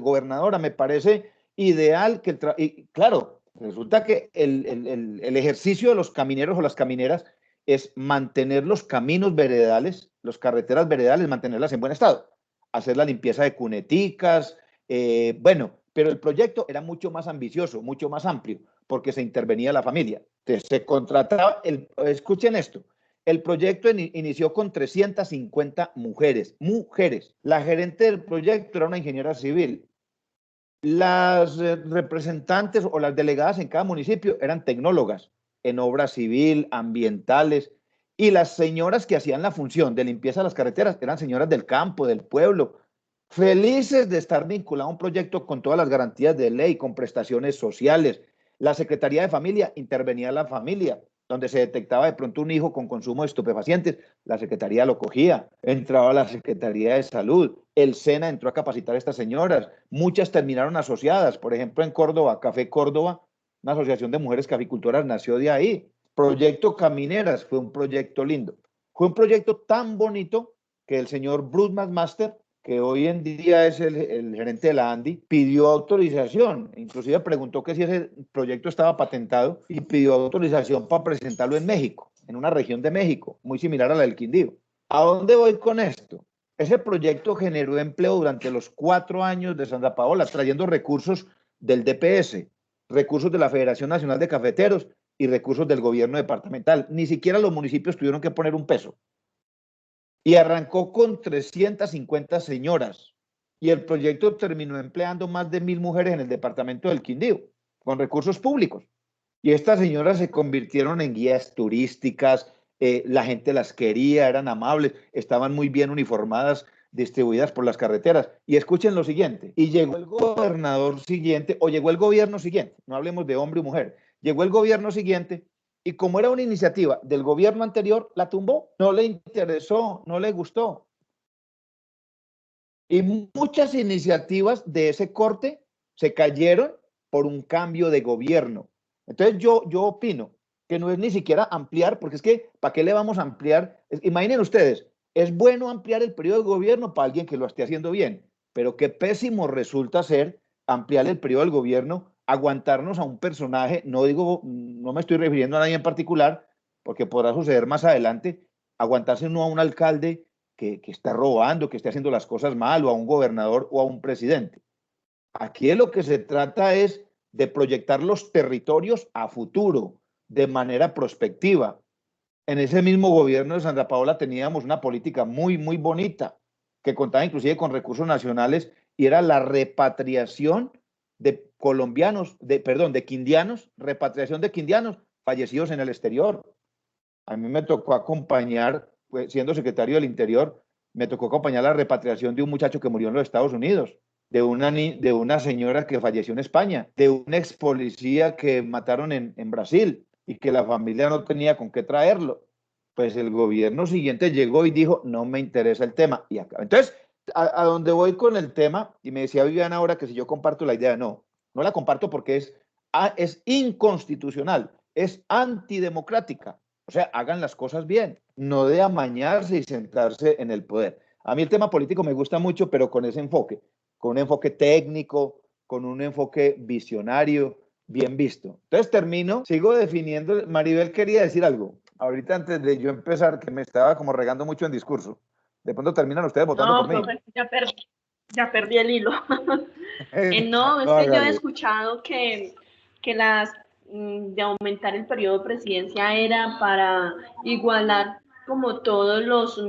gobernadora, me parece ideal que y claro, resulta que el ejercicio de los camineros o las camineras es mantener los caminos veredales, las carreteras veredales, mantenerlas en buen estado, hacer la limpieza de cuneticas, bueno, pero el proyecto era mucho más ambicioso, mucho más amplio, porque se intervenía la familia. Entonces se contrataba, escuchen esto, El proyecto inició con 350 mujeres. La gerente del proyecto era una ingeniera civil. Las representantes o las delegadas en cada municipio eran tecnólogas en obra civil, ambientales, y las señoras que hacían la función de limpieza de las carreteras eran señoras del campo, del pueblo, felices de estar vinculadas a un proyecto con todas las garantías de ley, con prestaciones sociales. La Secretaría de Familia intervenía en la familia, donde se detectaba de pronto un hijo con consumo de estupefacientes, la Secretaría lo cogía, entraba a la Secretaría de Salud, el SENA entró a capacitar a estas señoras, muchas terminaron asociadas, por ejemplo en Córdoba, Café Córdoba, una asociación de mujeres caficultoras nació de ahí. Proyecto Camineras fue un proyecto lindo, fue un proyecto tan bonito que el señor Bruce McMaster, que hoy en día es el gerente de la ANDI, pidió autorización, inclusive preguntó que si ese proyecto estaba patentado y pidió autorización para presentarlo en México, en una región de México, muy similar a la del Quindío. ¿A dónde voy con esto? Ese proyecto generó empleo durante los 4 años de Santa Paola, trayendo recursos del DPS, recursos de la Federación Nacional de Cafeteros y recursos del gobierno departamental. Ni siquiera los municipios tuvieron que poner un peso. Y arrancó con 350 señoras. Y el proyecto terminó empleando más de 1000 mujeres en el departamento del Quindío, con recursos públicos. Y estas señoras se convirtieron en guías turísticas, la gente las quería, eran amables, estaban muy bien uniformadas, distribuidas por las carreteras. Y escuchen lo siguiente, y llegó el gobernador siguiente, o llegó el gobierno siguiente, no hablemos de hombre o mujer, llegó el gobierno siguiente, y como era una iniciativa del gobierno anterior, la tumbó, no le interesó, no le gustó. Y muchas iniciativas de ese corte se cayeron por un cambio de gobierno. Entonces yo opino que no es ni siquiera ampliar, porque es que, ¿para qué le vamos a ampliar? Imaginen ustedes, es bueno ampliar el periodo de gobierno para alguien que lo esté haciendo bien, pero qué pésimo resulta ser ampliar el periodo del gobierno, aguantarnos a un personaje, no me estoy refiriendo a nadie en particular, porque podrá suceder más adelante, aguantarse uno a un alcalde que está robando, que esté haciendo las cosas mal, o a un gobernador o a un presidente. Aquí de lo que se trata es de proyectar los territorios a futuro, de manera prospectiva. En ese mismo gobierno de Santa Paola teníamos una política muy, muy bonita, que contaba inclusive con recursos nacionales, y era la repatriación de colombianos, de quindianos, repatriación de quindianos fallecidos en el exterior. A mí me tocó acompañar, siendo secretario del Interior, me tocó acompañar la repatriación de un muchacho que murió en los Estados Unidos, de una señora que falleció en España, de un ex policía que mataron en Brasil y que la familia no tenía con qué traerlo. Pues el gobierno siguiente llegó y dijo, no me interesa el tema. Y acá. Entonces, a donde voy con el tema, y me decía Viviana ahora que si yo comparto la idea, no la comparto porque es inconstitucional, es antidemocrática. O sea, hagan las cosas bien, no de amañarse y sentarse en el poder. A mí el tema político me gusta mucho, pero con ese enfoque, con un enfoque técnico, con un enfoque visionario, bien visto. Entonces sigo definiendo. Maribel quería decir algo, ahorita antes de yo empezar, que me estaba como regando mucho en discurso. De pronto terminan ustedes votando por mí. Profe, ya perdí el hilo. No, es que yo he escuchado que las de aumentar el periodo de presidencia era para igualar como todos los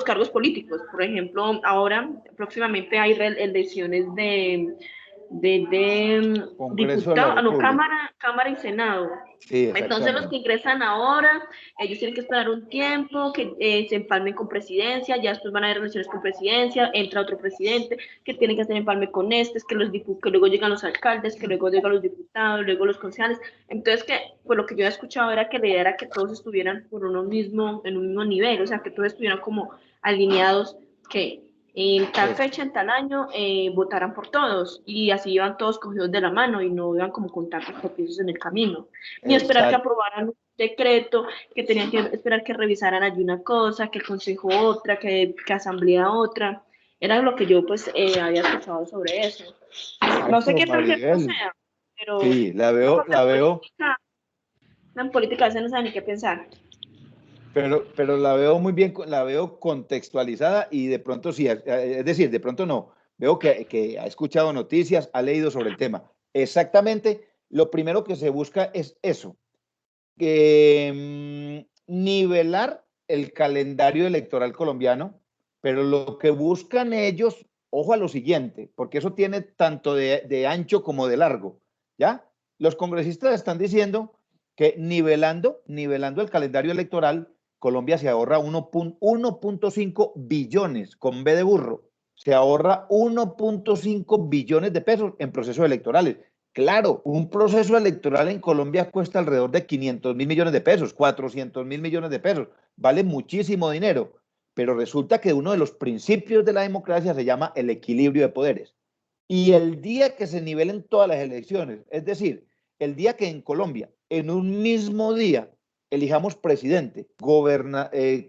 cargos políticos. Por ejemplo, ahora próximamente hay elecciones de diputados, no, Cámara y Senado. Sí, entonces los que ingresan ahora, ellos tienen que esperar un tiempo que se empalmen con presidencia, ya después van a haber elecciones con presidencia, entra otro presidente que tiene que hacer empalme con que luego llegan los alcaldes, que luego llegan los diputados, luego los concejales. Entonces, pues lo que yo he escuchado era que la idea era que todos estuvieran en un mismo nivel, o sea, que todos estuvieran como alineados, que en tal fecha, en tal año, votaran por todos, y así iban todos cogidos de la mano y no iban como con tantos tropiezos en el camino, ni esperar que aprobaran un decreto, que tenían que esperar que revisaran allí una cosa, que el consejo otra, que asamblea otra. Era lo que yo pues había escuchado sobre eso. No sé qué tan cierto sea, pero sí, la veo. En política a veces no saben ni qué pensar. Pero la veo muy bien, la veo contextualizada, y de pronto sí, es decir, de pronto no, veo que ha escuchado noticias, ha leído sobre el tema. Exactamente, lo primero que se busca es eso, que nivelar el calendario electoral colombiano, pero lo que buscan ellos, ojo a lo siguiente, porque eso tiene tanto de ancho como de largo, ¿ya? Los congresistas están diciendo que nivelando el calendario electoral, Colombia se ahorra 1.5 billones, con B de burro, se ahorra 1.5 billones de pesos en procesos electorales. Claro, un proceso electoral en Colombia cuesta alrededor de 500.000 millones de pesos, 400.000 millones de pesos, vale muchísimo dinero, pero resulta que uno de los principios de la democracia se llama el equilibrio de poderes. Y el día que se nivelen todas las elecciones, es decir, el día que en Colombia, en un mismo día, elijamos presidente,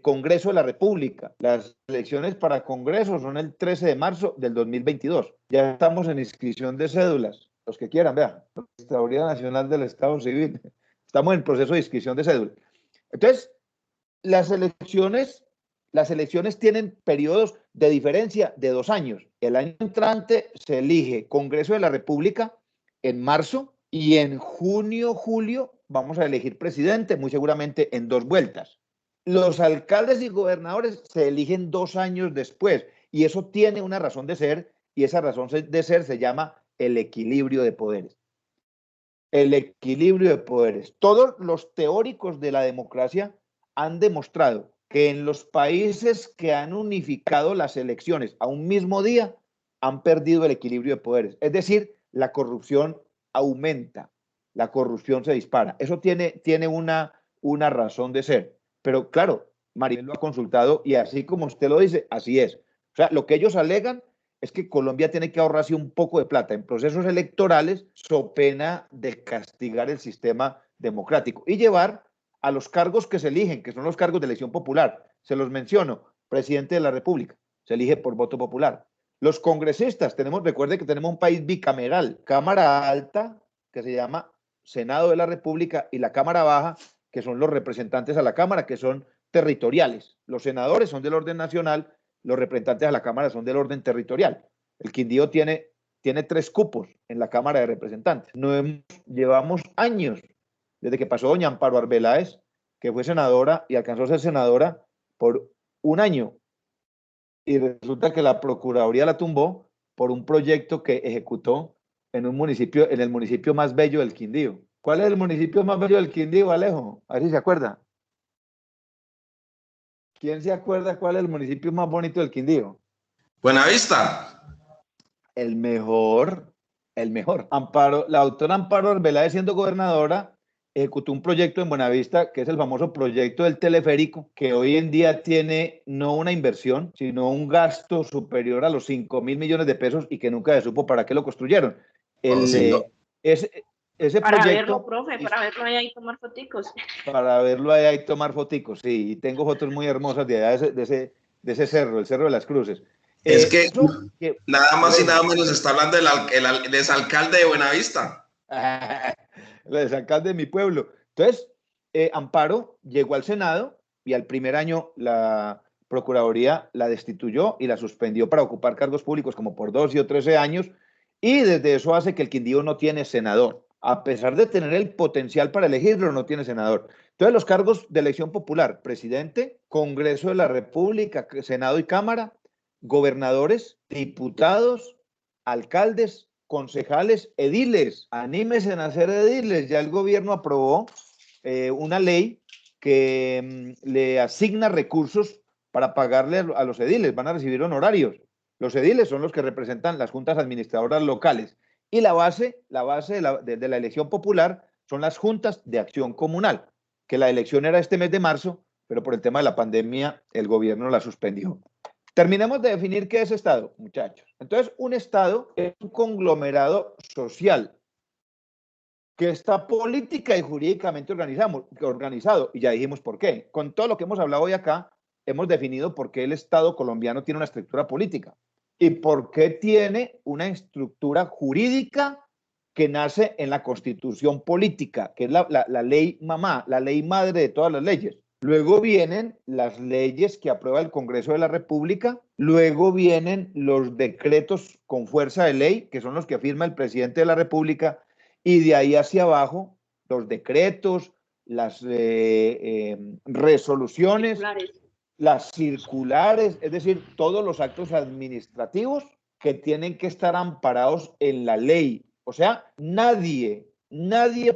Congreso de la República. Las elecciones para Congreso son el 13 de marzo del 2022. Ya estamos en inscripción de cédulas. Los que quieran, vean, la Registraduría Nacional del Estado Civil. Estamos en proceso de inscripción de cédulas. Entonces, las elecciones tienen periodos de diferencia de 2 años. El año entrante se elige Congreso de la República en marzo y en junio, julio vamos a elegir presidente, muy seguramente en 2 vueltas. Los alcaldes y gobernadores se eligen 2 años después y eso tiene una razón de ser y esa razón de ser se llama el equilibrio de poderes. El equilibrio de poderes. Todos los teóricos de la democracia han demostrado que en los países que han unificado las elecciones a un mismo día han perdido el equilibrio de poderes. Es decir, la corrupción aumenta, la corrupción se dispara. Eso tiene una razón de ser. Pero claro, Maribel lo ha consultado y así como usted lo dice, así es. O sea, lo que ellos alegan es que Colombia tiene que ahorrarse un poco de plata en procesos electorales so pena de castigar el sistema democrático y llevar a los cargos que se eligen, que son los cargos de elección popular. Se los menciono, presidente de la República, se elige por voto popular. Los congresistas, recuerde que tenemos un país bicameral, Cámara Alta, que se llama Senado de la República, y la Cámara Baja, que son los representantes a la Cámara, que son territoriales. Los senadores son del orden nacional, los representantes a la Cámara son del orden territorial. El Quindío tiene 3 cupos en la Cámara de Representantes. Llevamos años, desde que pasó doña Amparo Arbeláez, que fue senadora y alcanzó a ser senadora por 1 año. Y resulta que la Procuraduría la tumbó por un proyecto que ejecutó en el municipio más bello del Quindío. ¿Cuál es el municipio más bello del Quindío, Alejo? A ver si se acuerda. ¿Quién se acuerda cuál es el municipio más bonito del Quindío? Buenavista. El mejor. La doctora Amparo Arbeláez, siendo gobernadora, ejecutó un proyecto en Buenavista, que es el famoso proyecto del teleférico, que hoy en día tiene no una inversión, sino un gasto superior a los 5.000 millones de pesos y que nunca se supo para qué lo construyeron. Ese para proyecto, verlo, profe, para verlo allá y tomar foticos. Para verlo allá y tomar foticos, sí. Y tengo fotos muy hermosas de allá, de ese cerro, el Cerro de las Cruces. Es que nada más y nada menos está hablando del exalcalde de Buenavista. El exalcalde de mi pueblo. Entonces, Amparo llegó al Senado y al primer año la Procuraduría la destituyó y la suspendió para ocupar cargos públicos como por 12 o 13 años. Y desde eso hace que el Quindío no tiene senador. A pesar de tener el potencial para elegirlo, no tiene senador. Entonces, los cargos de elección popular, presidente, Congreso de la República, Senado y Cámara, gobernadores, diputados, alcaldes, concejales, ediles. Anímense a ser ediles. Ya el gobierno aprobó una ley que le asigna recursos para pagarle a los ediles. Van a recibir honorarios. Los ediles son los que representan las juntas administradoras locales. Y la base de la elección popular son las juntas de acción comunal, que la elección era este mes de marzo, pero por el tema de la pandemia el gobierno la suspendió. Terminemos de definir qué es Estado, muchachos. Entonces, un Estado es un conglomerado social que está política y jurídicamente organizado, y ya dijimos por qué. Con todo lo que hemos hablado hoy acá, hemos definido por qué el Estado colombiano tiene una estructura política. ¿Y por qué tiene una estructura jurídica que nace en la Constitución política, que es la ley mamá, la ley madre de todas las leyes? Luego vienen las leyes que aprueba el Congreso de la República, luego vienen los decretos con fuerza de ley, que son los que firma el presidente de la República, y de ahí hacia abajo, los decretos, las resoluciones, las circulares, es decir, todos los actos administrativos que tienen que estar amparados en la ley. O sea, nadie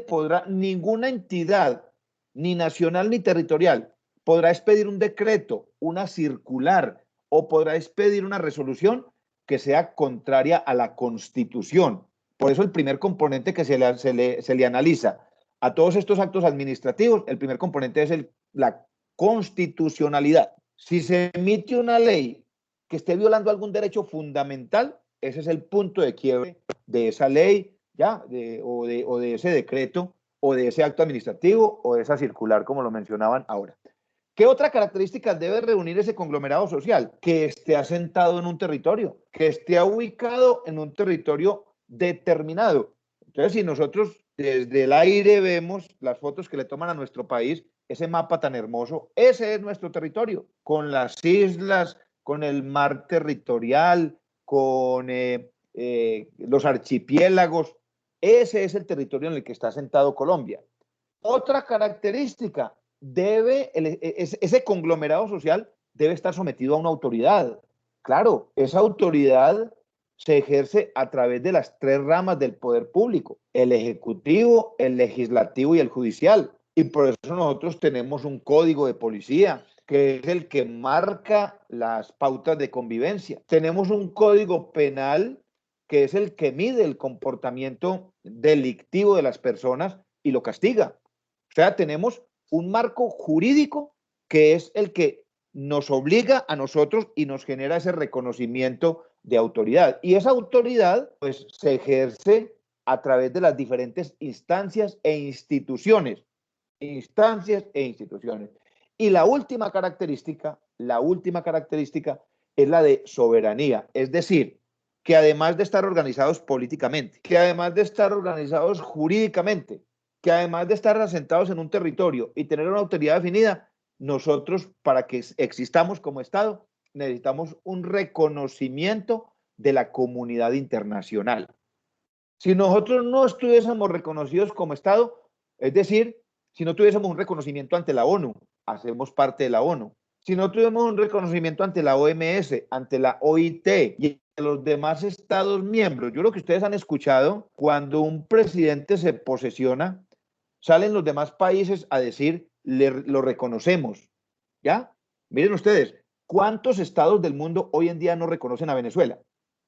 podrá, ninguna entidad, ni nacional ni territorial, podrá expedir un decreto, una circular o podrá expedir una resolución que sea contraria a la Constitución. Por eso el primer componente que se le analiza a todos estos actos administrativos, el primer componente es la constitucionalidad. Si se emite una ley que esté violando algún derecho fundamental, ese es el punto de quiebre de esa ley, ¿ya? O de ese decreto, o de ese acto administrativo, o de esa circular, como lo mencionaban ahora. ¿Qué otra característica debe reunir ese conglomerado social? Que esté asentado en un territorio, que esté ubicado en un territorio determinado. Entonces, si nosotros desde el aire vemos las fotos que le toman a nuestro país, ese mapa tan hermoso, ese es nuestro territorio, con las islas, con el mar territorial, con los archipiélagos. Ese es el territorio en el que está asentado Colombia. Otra característica, ese conglomerado social debe estar sometido a una autoridad. Claro, esa autoridad se ejerce a través de las tres ramas del poder público, el ejecutivo, el legislativo y el judicial. Y por eso nosotros tenemos un código de policía, que es el que marca las pautas de convivencia. Tenemos un código penal, que es el que mide el comportamiento delictivo de las personas y lo castiga. O sea, tenemos un marco jurídico que es el que nos obliga a nosotros y nos genera ese reconocimiento de autoridad. Y esa autoridad, pues, se ejerce a través de las diferentes instancias e instituciones. Y la última característica es la de soberanía. Es decir, que además de estar organizados políticamente, que además de estar organizados jurídicamente, que además de estar asentados en un territorio y tener una autoridad definida, nosotros, para que existamos como Estado, necesitamos un reconocimiento de la comunidad internacional. Si nosotros no estuviésemos reconocidos como Estado, es decir, si no tuviésemos un reconocimiento ante la ONU, hacemos parte de la ONU. Si no tuviésemos un reconocimiento ante la OMS, ante la OIT y los demás Estados miembros, yo creo que ustedes han escuchado, cuando un presidente se posesiona, salen los demás países a decir, lo reconocemos, ¿ya? Miren ustedes, ¿cuántos estados del mundo hoy en día no reconocen a Venezuela?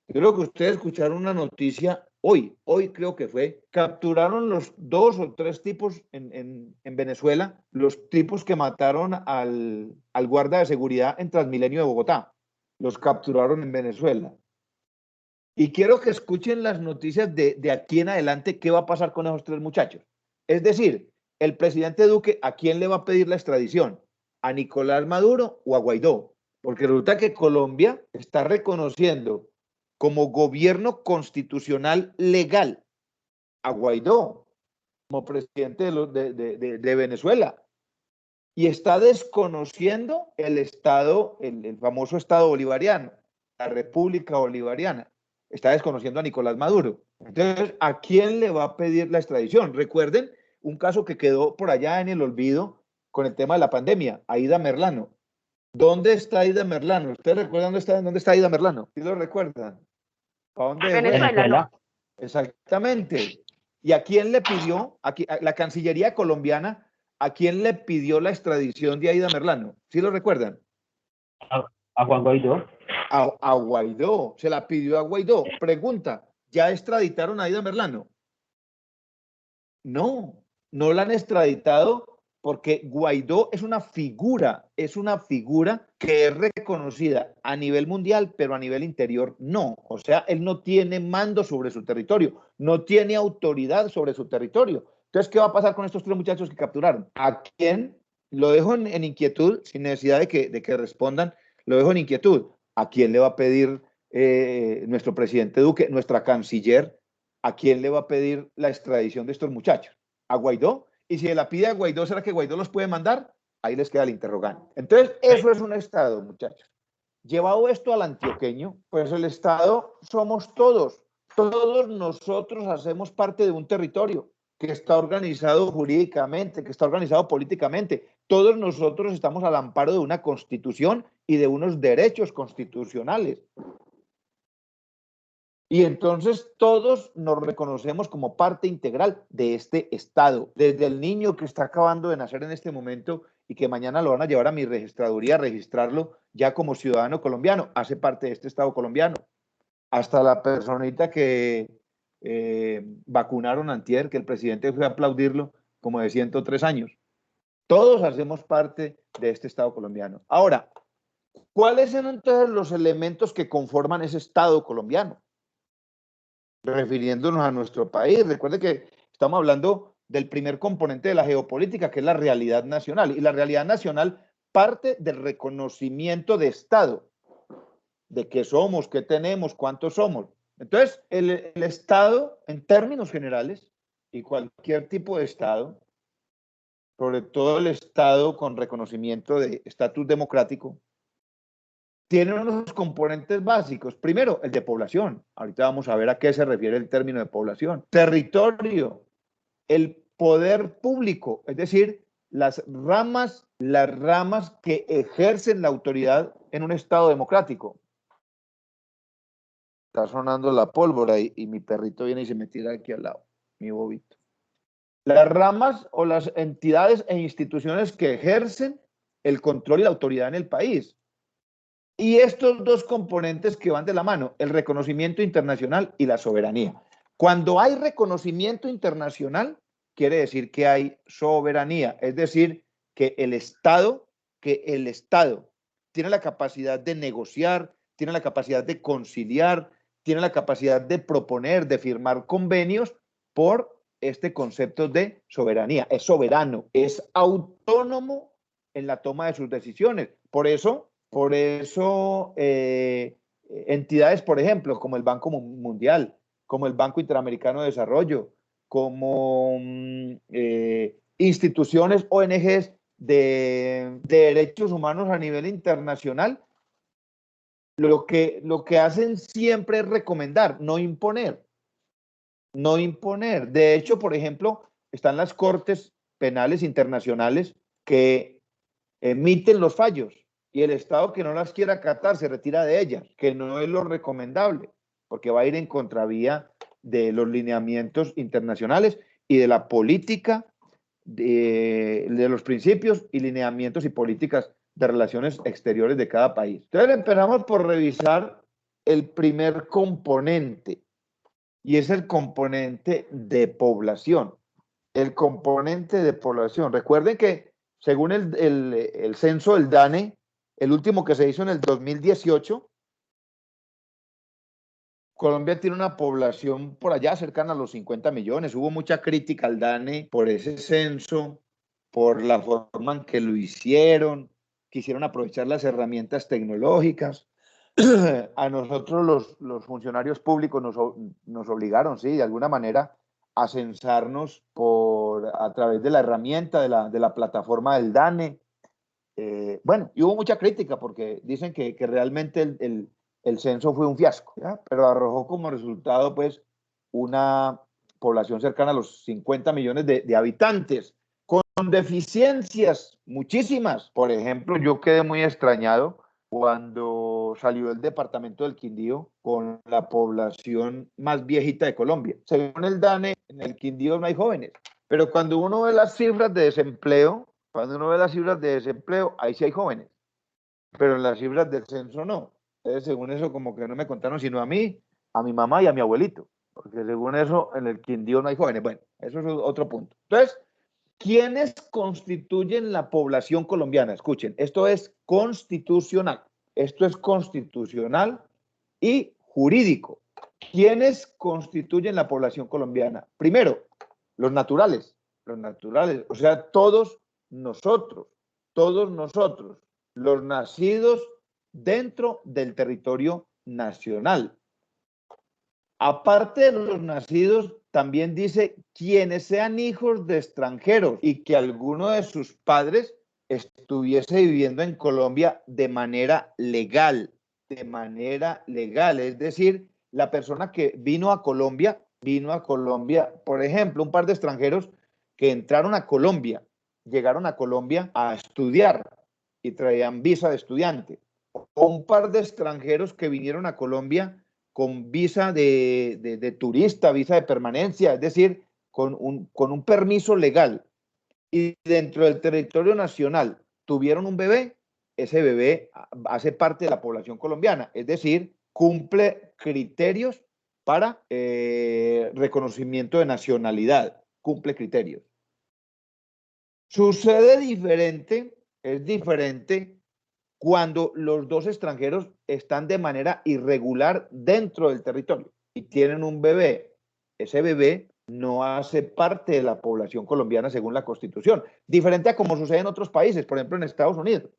Yo creo que ustedes escucharon una noticia hoy creo que fue, capturaron los 2 o 3 tipos en Venezuela, los tipos que mataron al guarda de seguridad en Transmilenio de Bogotá, los capturaron en Venezuela. Y quiero que escuchen las noticias de aquí en adelante, qué va a pasar con esos 3 muchachos. Es decir, el presidente Duque, ¿a quién le va a pedir la extradición? ¿A Nicolás Maduro o a Guaidó? Porque resulta que Colombia está reconociendo como gobierno constitucional legal a Guaidó como presidente de Venezuela y está desconociendo el Estado, el famoso Estado bolivariano, la República Bolivariana. Está desconociendo a Nicolás Maduro. Entonces, ¿a quién le va a pedir la extradición? Recuerden un caso que quedó por allá en el olvido con el tema de la pandemia, Aida Merlano. ¿Dónde está Aida Merlano? ¿Ustedes recuerdan dónde está Aida Merlano? ¿Sí lo recuerdan? ¿A dónde? Venezuela. Exactamente. ¿Y a quién le pidió? A la Cancillería colombiana, ¿a quién le pidió la extradición de Aida Merlano? ¿Sí lo recuerdan? A Juan Guaidó. A Guaidó. Se la pidió a Guaidó. Pregunta, ¿ya extraditaron a Aida Merlano? No la han extraditado porque Guaidó es una figura que es reconocida a nivel mundial, pero a nivel interior no. O sea, él no tiene mando sobre su territorio, no tiene autoridad sobre su territorio. Entonces, ¿qué va a pasar con estos 3 muchachos que capturaron? ¿A quién? Lo dejo en inquietud, sin necesidad de que respondan, lo dejo en inquietud. ¿A quién le va a pedir nuestro presidente Duque, nuestra canciller, a quién le va a pedir la extradición de estos muchachos? ¿A Guaidó? Y si la pide a Guaidó, ¿será que Guaidó los puede mandar? Ahí les queda el interrogante. Entonces, eso es un Estado, muchachos. Llevado esto al antioqueño, pues el Estado somos todos. Todos nosotros hacemos parte de un territorio que está organizado jurídicamente, que está organizado políticamente. Todos nosotros estamos al amparo de una constitución y de unos derechos constitucionales. Y entonces todos nos reconocemos como parte integral de este Estado. Desde el niño que está acabando de nacer en este momento y que mañana lo van a llevar a mi registraduría a registrarlo ya como ciudadano colombiano, hace parte de este Estado colombiano. Hasta la personita que vacunaron antier, que el presidente fue a aplaudirlo, como de 103 años. Todos hacemos parte de este Estado colombiano. Ahora, ¿cuáles son entonces los elementos que conforman ese Estado colombiano? Refiriéndonos a nuestro país, recuerde que estamos hablando del primer componente de la geopolítica, que es la realidad nacional. Y la realidad nacional parte del reconocimiento de Estado, de qué somos, qué tenemos, cuántos somos. Entonces, el Estado, en términos generales, y cualquier tipo de Estado, sobre todo el Estado con reconocimiento de estatus democrático, tiene unos componentes básicos. Primero, el de población. Ahorita vamos a ver a qué se refiere el término de población. Territorio, el poder público, es decir, las ramas que ejercen la autoridad en un Estado democrático. Está sonando la pólvora y mi perrito viene y se me tira aquí al lado, mi bobito. Las ramas o las entidades e instituciones que ejercen el control y la autoridad en el país. Y estos dos componentes que van de la mano, el reconocimiento internacional y la soberanía. Cuando hay reconocimiento internacional, quiere decir que hay soberanía, es decir, que el Estado tiene la capacidad de negociar, tiene la capacidad de conciliar, tiene la capacidad de proponer, de firmar convenios por este concepto de soberanía. Es soberano, es autónomo en la toma de sus decisiones. Por eso entidades, por ejemplo, como el Banco Mundial, como el Banco Interamericano de Desarrollo, como instituciones, ONGs de derechos humanos a nivel internacional, lo que hacen siempre es recomendar, no imponer. No imponer. De hecho, por ejemplo, están las cortes penales internacionales que emiten los fallos y el Estado que no las quiera acatar se retira de ellas, que no es lo recomendable, porque va a ir en contravía de los lineamientos internacionales y de la política, de los principios y lineamientos y políticas de relaciones exteriores de cada país. Entonces empezamos por revisar el primer componente, y es el componente de población. El componente de población. Recuerden que según el censo del DANE, el último que se hizo en el 2018, Colombia tiene una población por allá cercana a los 50 millones. Hubo mucha crítica al DANE por ese censo, por la forma en que lo hicieron, quisieron aprovechar las herramientas tecnológicas. A nosotros los funcionarios públicos nos obligaron, sí, de alguna manera, a censarnos a través de la herramienta de la plataforma del DANE. Bueno, y hubo mucha crítica porque dicen que realmente el censo fue un fiasco, ¿ya? Pero arrojó como resultado pues una población cercana a los 50 millones de habitantes, con deficiencias muchísimas. Por ejemplo, yo quedé muy extrañado cuando salió el departamento del Quindío con la población más viejita de Colombia. Según el DANE, en el Quindío no hay jóvenes, pero cuando uno ve las cifras de desempleo, ahí sí hay jóvenes, pero en las cifras del censo no. Entonces, según eso, como que no me contaron sino a mí, a mi mamá y a mi abuelito, porque según eso, en el Quindío no hay jóvenes. Bueno, eso es otro punto. Entonces, ¿quiénes constituyen la población colombiana? Escuchen, esto es constitucional. Esto es constitucional y jurídico. ¿Quiénes constituyen la población colombiana? Primero, los naturales, o sea, todos nosotros, los nacidos dentro del territorio nacional. Aparte de los nacidos, también dice quienes sean hijos de extranjeros y que alguno de sus padres estuviese viviendo en Colombia de manera legal, es decir, la persona que vino a Colombia vino a Colombia, por ejemplo, un par de extranjeros que entraron a Colombia, llegaron a Colombia a estudiar y traían visa de estudiante, o un par de extranjeros que vinieron a Colombia con visa de turista, visa de permanencia, es decir, con un permiso legal, y dentro del territorio nacional tuvieron un bebé, ese bebé hace parte de la población colombiana, es decir, cumple criterios para reconocimiento de nacionalidad, cumple criterios. Sucede diferente, es diferente cuando los dos extranjeros están de manera irregular dentro del territorio y tienen un bebé. Ese bebé no hace parte de la población colombiana según la Constitución, diferente a como sucede en otros países, por ejemplo en Estados Unidos.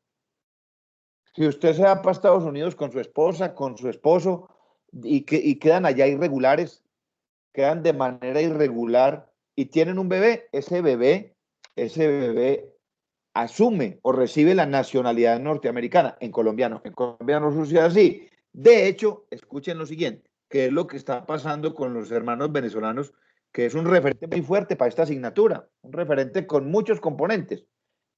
Si usted se va para Estados Unidos con su esposa, con su esposo, y quedan allá irregulares, quedan de manera irregular y tienen un bebé, ese bebé asume o recibe la nacionalidad norteamericana. En Colombia no sucede así. De hecho, escuchen lo siguiente, que es lo que está pasando con los hermanos venezolanos, que es un referente muy fuerte para esta asignatura, un referente con muchos componentes.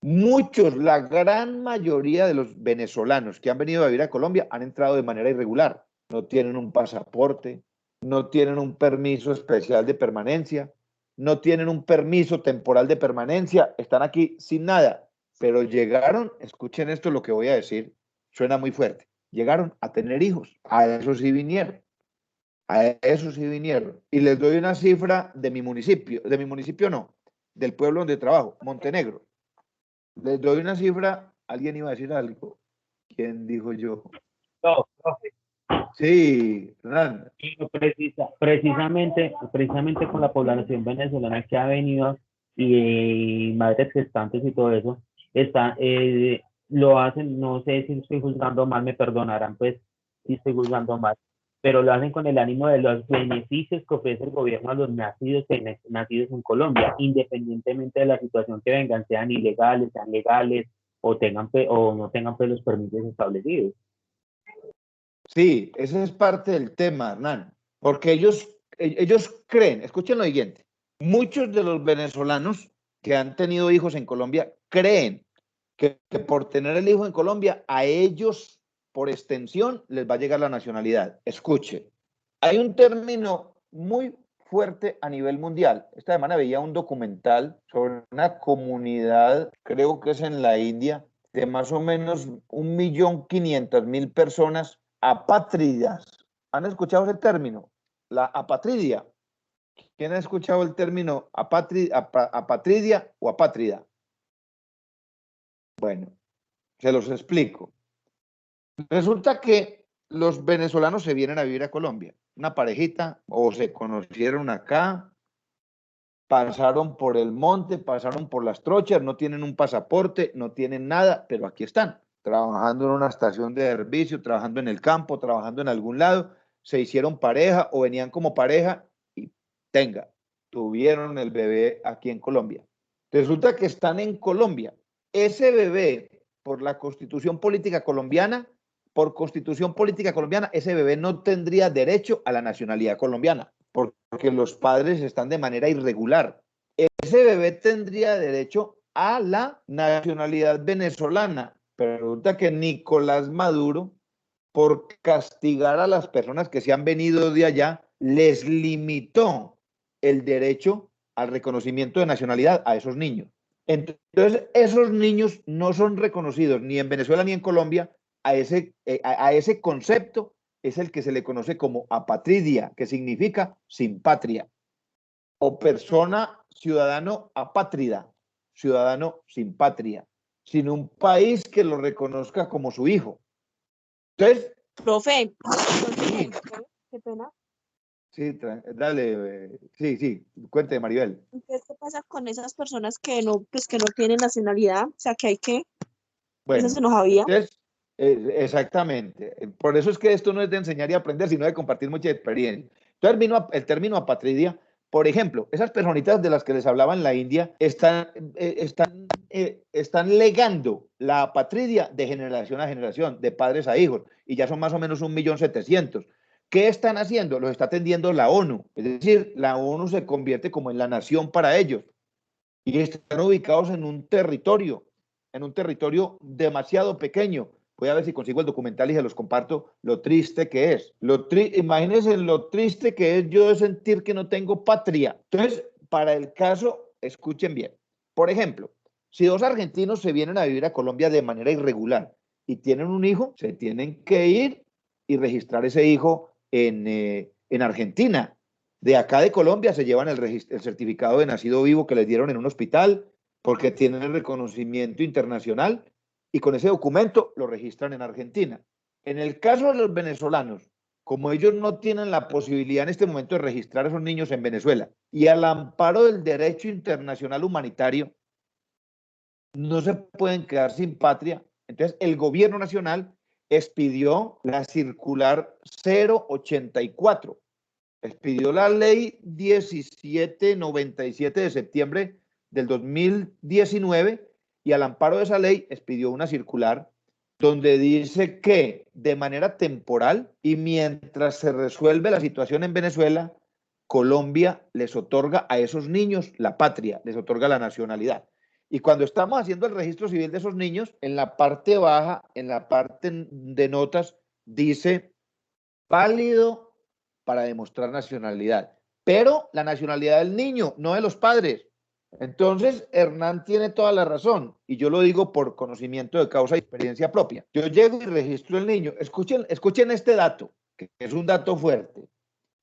Muchos, la gran mayoría de los venezolanos que han venido a vivir a Colombia han entrado de manera irregular. No tienen un pasaporte, no tienen un permiso especial de permanencia, no tienen un permiso temporal de permanencia, están aquí sin nada, pero llegaron, escuchen esto lo que voy a decir, suena muy fuerte, llegaron a tener hijos, a eso sí vinieron. A eso sí vinieron. Y les doy una cifra de mi municipio no, del pueblo donde trabajo, Montenegro. Les doy una cifra, ¿alguien iba a decir algo? ¿Quién dijo yo? No, profe. Sí, Hernán. Precisamente con la población venezolana que ha venido y madres gestantes y todo eso, lo hacen, no sé si estoy juzgando mal, me perdonarán pues si estoy juzgando mal, pero lo hacen con el ánimo de los beneficios que ofrece el gobierno a los nacidos en Colombia, independientemente de la situación que vengan, sean ilegales, sean legales o no tengan pues los permisos establecidos. Sí, ese es parte del tema, Hernán, porque ellos creen, escuchen lo siguiente, muchos de los venezolanos que han tenido hijos en Colombia creen que por tener el hijo en Colombia, a ellos, por extensión, les va a llegar la nacionalidad. Escuche, hay un término muy fuerte a nivel mundial. Esta semana veía un documental sobre una comunidad, creo que es en la India, de más o menos 1.500.000 personas apátridas. ¿Han escuchado ese término? La apatridia. ¿Quién ha escuchado el término apatridia o apátrida? Bueno, se los explico. Resulta que los venezolanos se vienen a vivir a Colombia. Una parejita, o se conocieron acá, pasaron por el monte, pasaron por las trochas, no tienen un pasaporte, no tienen nada, pero aquí están, trabajando en una estación de servicio, trabajando en el campo, trabajando en algún lado, se hicieron pareja o venían como pareja y tuvieron el bebé aquí en Colombia. Resulta que están en Colombia. Ese bebé, por la constitución política colombiana, ese bebé no tendría derecho a la nacionalidad colombiana, porque los padres están de manera irregular. Ese bebé tendría derecho a la nacionalidad venezolana, pero resulta que Nicolás Maduro, por castigar a las personas que se han venido de allá, les limitó el derecho al reconocimiento de nacionalidad a esos niños. Entonces, esos niños no son reconocidos ni en Venezuela ni en Colombia. A ese concepto es el que se le conoce como apatridia, que significa sin patria, o persona, ciudadano apátrida, ciudadano sin patria, sin un país que lo reconozca como su hijo. Entonces, profe, sí. Qué pena. Sí, dale, sí, cuente, Maribel. Entonces, ¿qué pasa con esas personas que no tienen nacionalidad? O sea, que hay que... Bueno, eso se nos había. Entonces, exactamente. Por eso es que esto no es de enseñar y aprender, sino de compartir mucha experiencia. Entonces vino el término apatridia. Por ejemplo, esas personitas de las que les hablaba en la India están legando la apatridia de generación a generación, de padres a hijos, y ya son más o menos 1.700.000. ¿Qué están haciendo? Los está atendiendo la ONU. Es decir, la ONU se convierte como en la nación para ellos. Y están ubicados en un territorio demasiado pequeño. Voy a ver si consigo el documental y se los comparto lo triste que es. Imagínense lo triste que es yo de sentir que no tengo patria. Entonces, para el caso, escuchen bien. Por ejemplo, si dos argentinos se vienen a vivir a Colombia de manera irregular y tienen un hijo, se tienen que ir y registrar ese hijo en Argentina. De acá de Colombia se llevan el certificado de nacido vivo que les dieron en un hospital porque tienen el reconocimiento internacional y con ese documento lo registran en Argentina. En el caso de los venezolanos, como ellos no tienen la posibilidad en este momento de registrar a esos niños en Venezuela y al amparo del derecho internacional humanitario, no se pueden quedar sin patria. Entonces, el gobierno nacional expidió la circular 084, expidió la ley 1797 de septiembre del 2019 y al amparo de esa ley expidió una circular donde dice que de manera temporal y mientras se resuelve la situación en Venezuela, Colombia les otorga a esos niños la patria, les otorga la nacionalidad. Y cuando estamos haciendo el registro civil de esos niños, en la parte baja, en la parte de notas, dice válido para demostrar nacionalidad, pero la nacionalidad del niño, no de los padres. Entonces, Hernán tiene toda la razón, y yo lo digo por conocimiento de causa y experiencia propia. Yo llego y registro el niño. Escuchen este dato, que es un dato fuerte.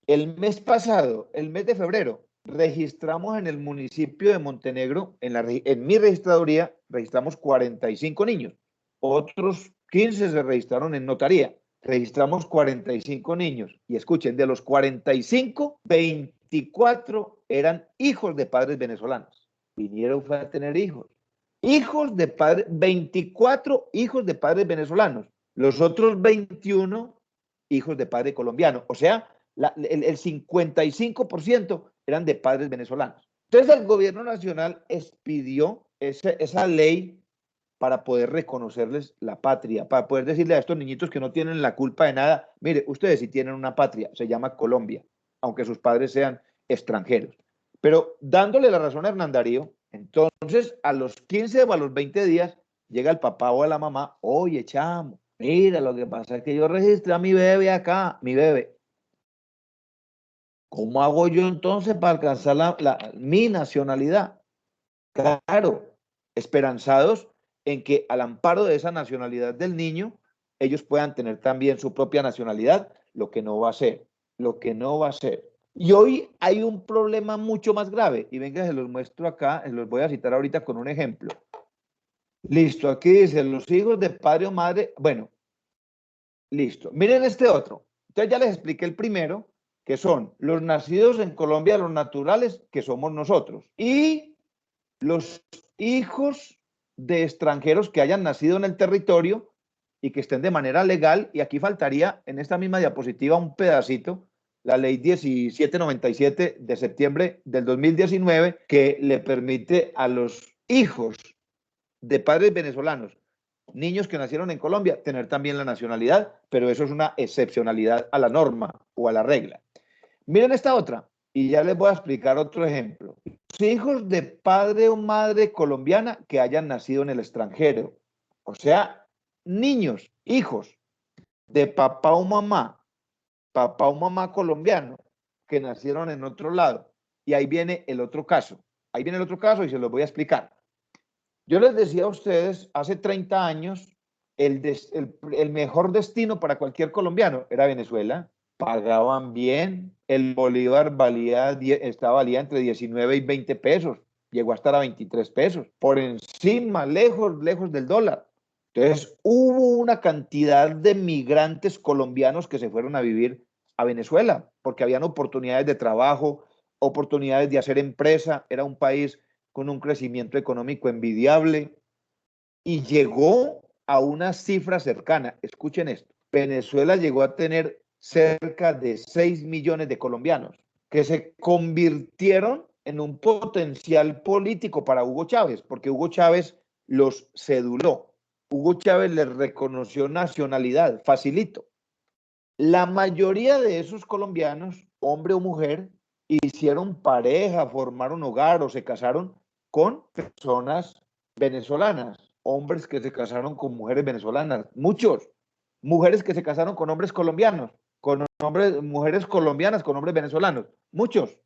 El mes pasado, el mes de febrero, registramos en el municipio de Montenegro, en mi registraduría, registramos 45 niños. Otros 15 se registraron en notaría. Registramos 45 niños. Y escuchen, de los 45, 24 eran hijos de padres venezolanos. Vinieron a tener hijos. Hijos de padres, 24 hijos de padres venezolanos. Los otros 21 hijos de padre colombiano. O sea, el 55% eran de padres venezolanos. Entonces el gobierno nacional expidió esa ley para poder reconocerles la patria, para poder decirle a estos niñitos que no tienen la culpa de nada, mire, ustedes sí tienen una patria, se llama Colombia, aunque sus padres sean extranjeros. Pero dándole la razón a Hernán Darío, entonces a los 15 o a los 20 días llega el papá o la mamá, oye, chamo, mira, lo que pasa es que yo registré a mi bebé acá, mi bebé. ¿Cómo hago yo entonces para alcanzar mi nacionalidad? Claro, esperanzados en que al amparo de esa nacionalidad del niño, ellos puedan tener también su propia nacionalidad, lo que no va a ser, Y hoy hay un problema mucho más grave, y venga, se los muestro acá, se los voy a citar ahorita con un ejemplo. Listo, aquí dice, los hijos de padre o madre, bueno, listo. Miren este otro. Entonces ya les expliqué el primero, que son los nacidos en Colombia, los naturales, que somos nosotros, y los hijos de extranjeros que hayan nacido en el territorio y que estén de manera legal, y aquí faltaría en esta misma diapositiva un pedacito, la ley 1797 de septiembre del 2019, que le permite a los hijos de padres venezolanos, niños que nacieron en Colombia, tener también la nacionalidad, pero eso es una excepcionalidad a la norma o a la regla. Miren esta otra, y ya les voy a explicar otro ejemplo. Los hijos de padre o madre colombiana que hayan nacido en el extranjero, o sea, niños, hijos de papá o mamá colombiano que nacieron en otro lado. Y ahí viene el otro caso. Y se los voy a explicar. Yo les decía a ustedes, hace 30 años, el mejor destino para cualquier colombiano era Venezuela. Pagaban bien, el bolívar valía entre 19 y 20 pesos, llegó a estar a 23 pesos, por encima, lejos del dólar. Entonces hubo una cantidad de migrantes colombianos que se fueron a vivir a Venezuela, porque habían oportunidades de trabajo, oportunidades de hacer empresa, era un país con un crecimiento económico envidiable, y llegó a una cifra cercana. Escuchen esto, Venezuela llegó a tener cerca de 6 millones de colombianos que se convirtieron en un potencial político para Hugo Chávez, porque Hugo Chávez los ceduló. Hugo Chávez les reconoció nacionalidad, facilito. La mayoría de esos colombianos, hombre o mujer, hicieron pareja, formaron hogar o se casaron con personas venezolanas, hombres que se casaron con mujeres venezolanas, muchos, mujeres que se casaron con hombres colombianos, con hombres, mujeres colombianas con hombres venezolanos, muchos.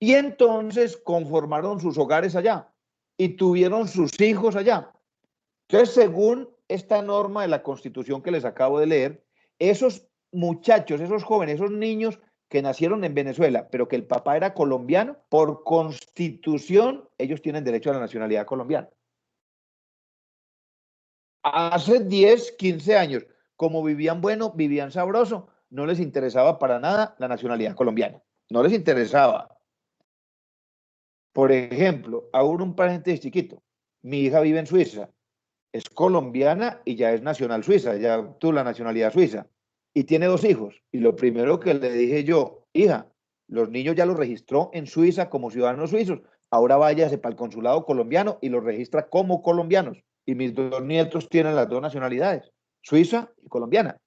Y entonces conformaron sus hogares allá y tuvieron sus hijos allá. Entonces, según esta norma de la Constitución que les acabo de leer, esos muchachos, esos jóvenes, esos niños que nacieron en Venezuela, pero que el papá era colombiano, por Constitución, ellos tienen derecho a la nacionalidad colombiana. Hace 10, 15 años, como vivían bueno, vivían sabroso, no les interesaba para nada la nacionalidad colombiana. No les interesaba. Por ejemplo, hago un paréntesis chiquito. Mi hija vive en Suiza. Es colombiana y ya es nacional suiza, ya obtuvo la nacionalidad suiza. Y tiene 2 hijos. Y lo primero que le dije yo, hija, los niños ya los registró en Suiza como ciudadanos suizos. Ahora váyase para el consulado colombiano y los registra como colombianos. Y mis 2 nietos tienen las 2 nacionalidades, suiza y colombiana.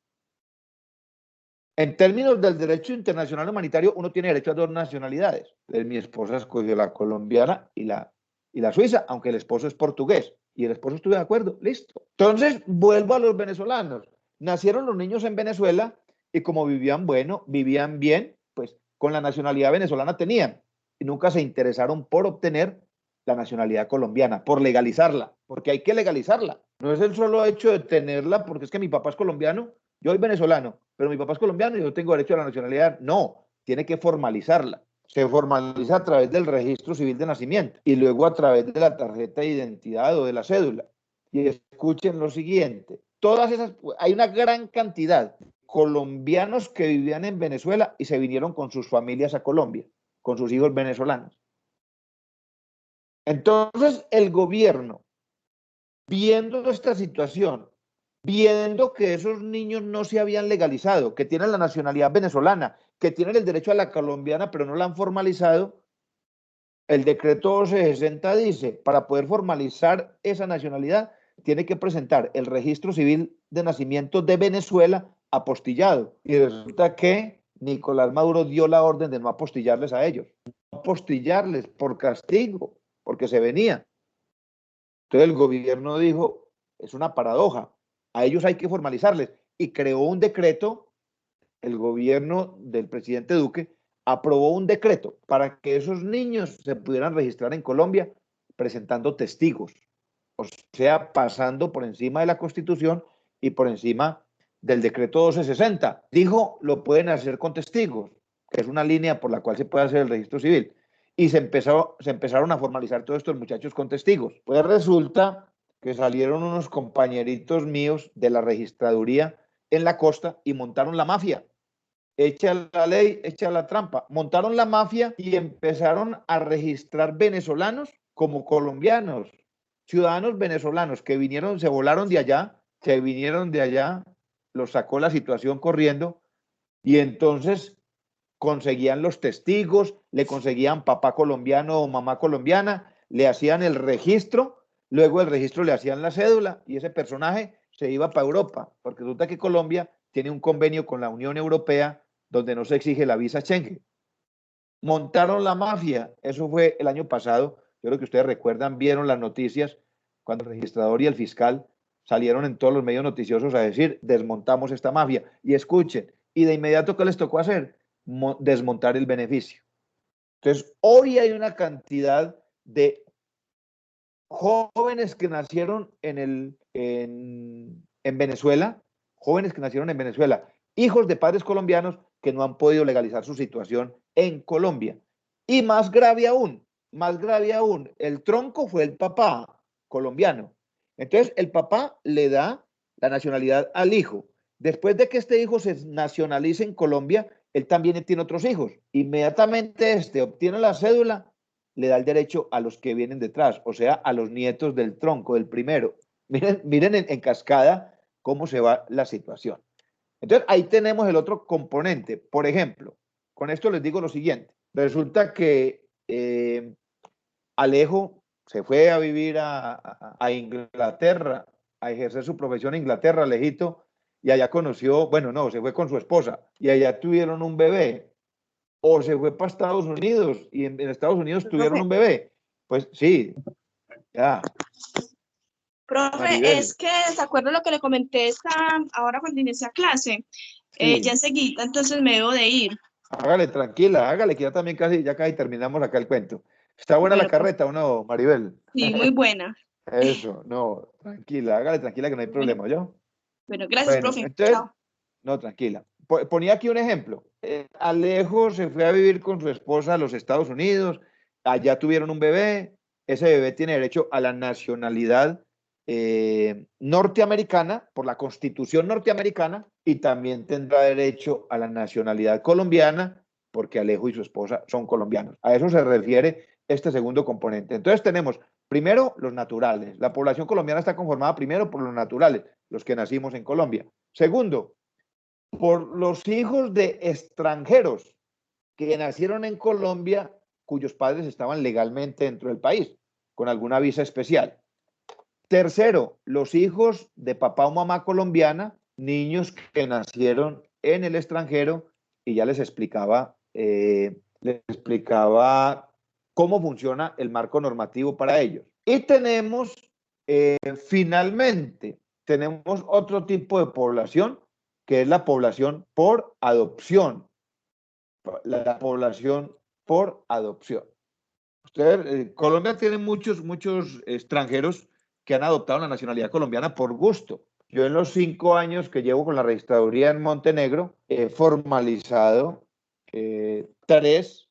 En términos del derecho internacional humanitario, uno tiene derecho a 2 nacionalidades. Mi esposa escogió la colombiana y la suiza, aunque el esposo es portugués. Y el esposo estuvo de acuerdo, listo. Entonces, vuelvo a los venezolanos. Nacieron los niños en Venezuela y como vivían bueno, vivían bien, pues con la nacionalidad venezolana tenían. Y nunca se interesaron por obtener la nacionalidad colombiana, por legalizarla, porque hay que legalizarla. No es el solo hecho de tenerla, porque es que mi papá es colombiano, yo soy venezolano, pero mi papá es colombiano y yo tengo derecho a la nacionalidad. No, tiene que formalizarla. Se formaliza a través del registro civil de nacimiento y luego a través de la tarjeta de identidad o de la cédula. Y escuchen lo siguiente, todas esas, hay una gran cantidad de colombianos que vivían en Venezuela y se vinieron con sus familias a Colombia, con sus hijos venezolanos. Entonces el gobierno, viendo esta situación, viendo que esos niños no se habían legalizado, que tienen la nacionalidad venezolana, que tienen el derecho a la colombiana, pero no la han formalizado, el decreto 1260 dice, para poder formalizar esa nacionalidad, tiene que presentar el registro civil de nacimiento de Venezuela apostillado. Y resulta que Nicolás Maduro dio la orden de no apostillarles a ellos, no apostillarles por castigo, porque se venía. Entonces el gobierno dijo, es una paradoja, a ellos hay que formalizarles, y creó un decreto, el gobierno del presidente Duque aprobó un decreto para que esos niños se pudieran registrar en Colombia presentando testigos, o sea, pasando por encima de la Constitución y por encima del decreto 1260. Dijo, lo pueden hacer con testigos, que es una línea por la cual se puede hacer el registro civil. Y se empezaron a formalizar todos estos muchachos con testigos. Pues resulta que salieron unos compañeritos míos de la registraduría en la costa y montaron la mafia. Echa la ley, echa la trampa. Montaron la mafia y empezaron a registrar venezolanos como colombianos, ciudadanos venezolanos que vinieron, se volaron de allá, se vinieron de allá, los sacó la situación corriendo y entonces conseguían los testigos, le conseguían papá colombiano o mamá colombiana, le hacían el registro, luego el registro le hacían la cédula y ese personaje se iba para Europa, porque resulta que Colombia tiene un convenio con la Unión Europea donde no se exige la visa Schengen. Montaron la mafia, eso fue el año pasado, yo creo que ustedes recuerdan, vieron las noticias cuando el registrador y el fiscal salieron en todos los medios noticiosos a decir, desmontamos esta mafia. Y escuchen, y de inmediato, ¿qué les tocó hacer? Desmontar el beneficio. Entonces, hoy hay una cantidad de jóvenes que nacieron en Venezuela, jóvenes que nacieron en Venezuela, hijos de padres colombianos que no han podido legalizar su situación en Colombia. Y más grave aún, el tronco fue el papá colombiano. Entonces, el papá le da la nacionalidad al hijo. Después de que este hijo se nacionalice en Colombia, él también tiene otros hijos. Inmediatamente este obtiene la cédula, le da el derecho a los que vienen detrás, o sea, a los nietos del tronco, del primero. Miren en cascada cómo se va la situación. Entonces, ahí tenemos el otro componente. Por ejemplo, con esto les digo lo siguiente. Resulta que Alejo se fue a vivir a Inglaterra, a ejercer su profesión en Inglaterra, Alejito, y allá conoció, bueno, no, se fue con su esposa y allá tuvieron un bebé, o se fue para Estados Unidos y en Estados Unidos tuvieron un bebé. Pues sí, ya. Profe, Maribel. es que, ¿se acuerda lo que le comenté ahora cuando inicié a clase? Sí. Ya enseguida, entonces me debo de ir. Hágale, tranquila, hágale, que ya también ya casi terminamos acá el cuento. ¿Está buena Bueno, la carreta o no, Maribel? Sí, muy buena. Eso, no, tranquila, hágale, tranquila, que no hay problema, ¿yo? Bueno, gracias, Bueno, profe. entonces, Chao. no, tranquila. Ponía aquí un ejemplo. Alejo se fue a vivir con su esposa a los Estados Unidos, allá tuvieron un bebé, ese bebé tiene derecho a la nacionalidad norteamericana, por la Constitución norteamericana, y también tendrá derecho a la nacionalidad colombiana, porque Alejo y su esposa son colombianos. A eso se refiere este segundo componente. Entonces tenemos, primero, los naturales. La población colombiana está conformada primero por los naturales, los que nacimos en Colombia. Segundo, por los hijos de extranjeros que nacieron en Colombia, cuyos padres estaban legalmente dentro del país, con alguna visa especial. Tercero, los hijos de papá o mamá colombiana, niños que nacieron en el extranjero, y ya les explicaba cómo funciona el marco normativo para ellos. Y tenemos, finalmente, tenemos otro tipo de población, que es la población por adopción. La población por adopción. Colombia tiene muchos extranjeros que han adoptado la nacionalidad colombiana por gusto. Yo en los 5 años que llevo con la registraduría en Montenegro he formalizado 3,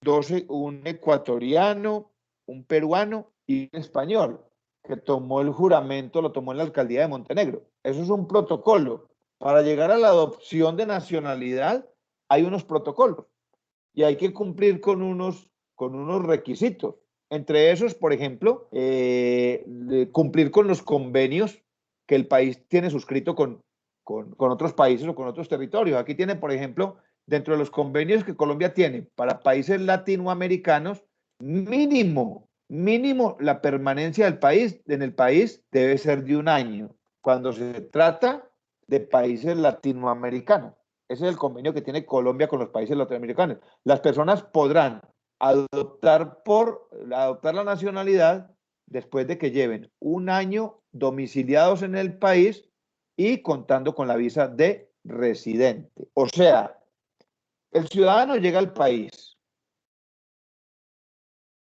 12, un ecuatoriano, un peruano y un español que tomó el juramento, lo tomó en la alcaldía de Montenegro. Eso es un protocolo. Para llegar a la adopción de nacionalidad hay unos protocolos y hay que cumplir con unos requisitos. Entre esos, por ejemplo, cumplir con los convenios que el país tiene suscrito con otros países o con otros territorios. Aquí tiene, por ejemplo, dentro de los convenios que Colombia tiene para países latinoamericanos, mínimo la permanencia del país en el país debe ser de 1 año cuando se trata de países latinoamericanos. Ese es el convenio que tiene Colombia con los países latinoamericanos. Las personas podrán adoptar la nacionalidad después de que lleven 1 año domiciliados en el país y contando con la visa de residente. O sea, el ciudadano llega al país,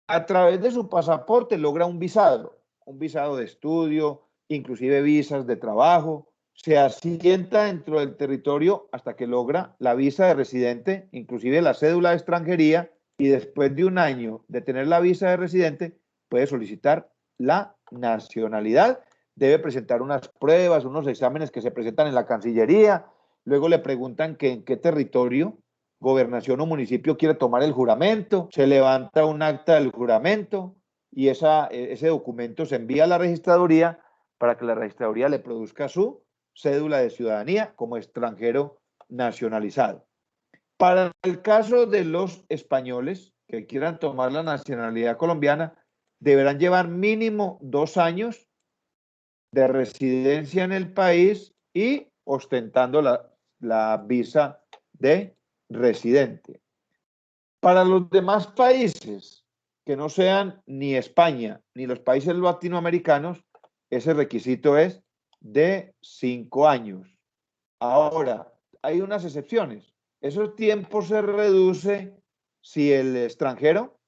a través de su pasaporte logra un visado de estudio, inclusive visas de trabajo, se asienta dentro del territorio hasta que logra la visa de residente, inclusive la cédula de extranjería, y después de 1 año de tener la visa de residente, puede solicitar la nacionalidad. Debe presentar unas pruebas, unos exámenes que se presentan en la Cancillería, luego le preguntan que en qué territorio, gobernación o municipio quiere tomar el juramento, se levanta un acta del juramento y ese documento se envía a la registraduría para que la registraduría le produzca su cédula de ciudadanía como extranjero nacionalizado. Para el caso de los españoles que quieran tomar la nacionalidad colombiana, deberán llevar mínimo 2 años de residencia en el país y ostentando la visa de residente. Para los demás países que no sean ni España ni los países latinoamericanos, ese requisito es de 5 años. Ahora, hay unas excepciones. Ese tiempo se reduce si el extranjero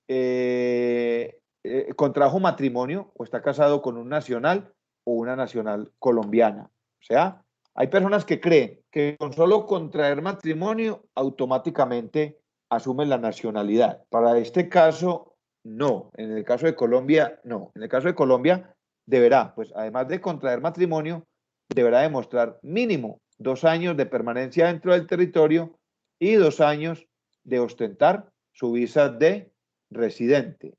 contrajo matrimonio o está casado con un nacional o una nacional colombiana. O sea, hay personas que creen que con solo contraer matrimonio automáticamente asumen la nacionalidad. Para este caso, no. En el caso de Colombia, no. En el caso de Colombia, deberá, pues además de contraer matrimonio, deberá demostrar mínimo 2 años de permanencia dentro del territorio y 2 años de ostentar su visa de residente.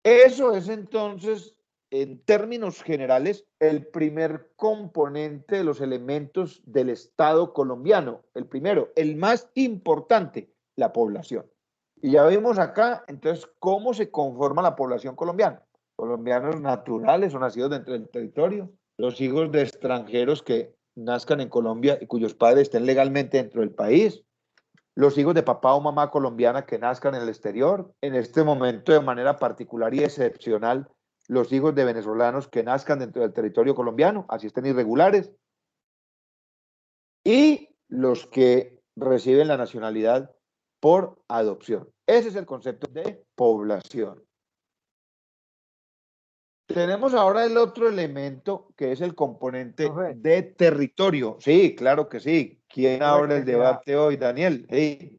Eso es entonces, en términos generales, el primer componente de los elementos del Estado colombiano. El primero, el más importante, la población. Y ya vimos acá, entonces, cómo se conforma la población colombiana. Colombianos naturales o nacidos dentro del territorio, los hijos de extranjeros que nazcan en Colombia y cuyos padres estén legalmente dentro del país, los hijos de papá o mamá colombiana que nazcan en el exterior, en este momento de manera particular y excepcional, los hijos de venezolanos que nazcan dentro del territorio colombiano, así estén irregulares, y los que reciben la nacionalidad por adopción. Ese es el concepto de población. Tenemos ahora el otro elemento que es el componente de territorio. Sí, claro que sí. ¿Quién abre el debate hoy, Daniel? Sí.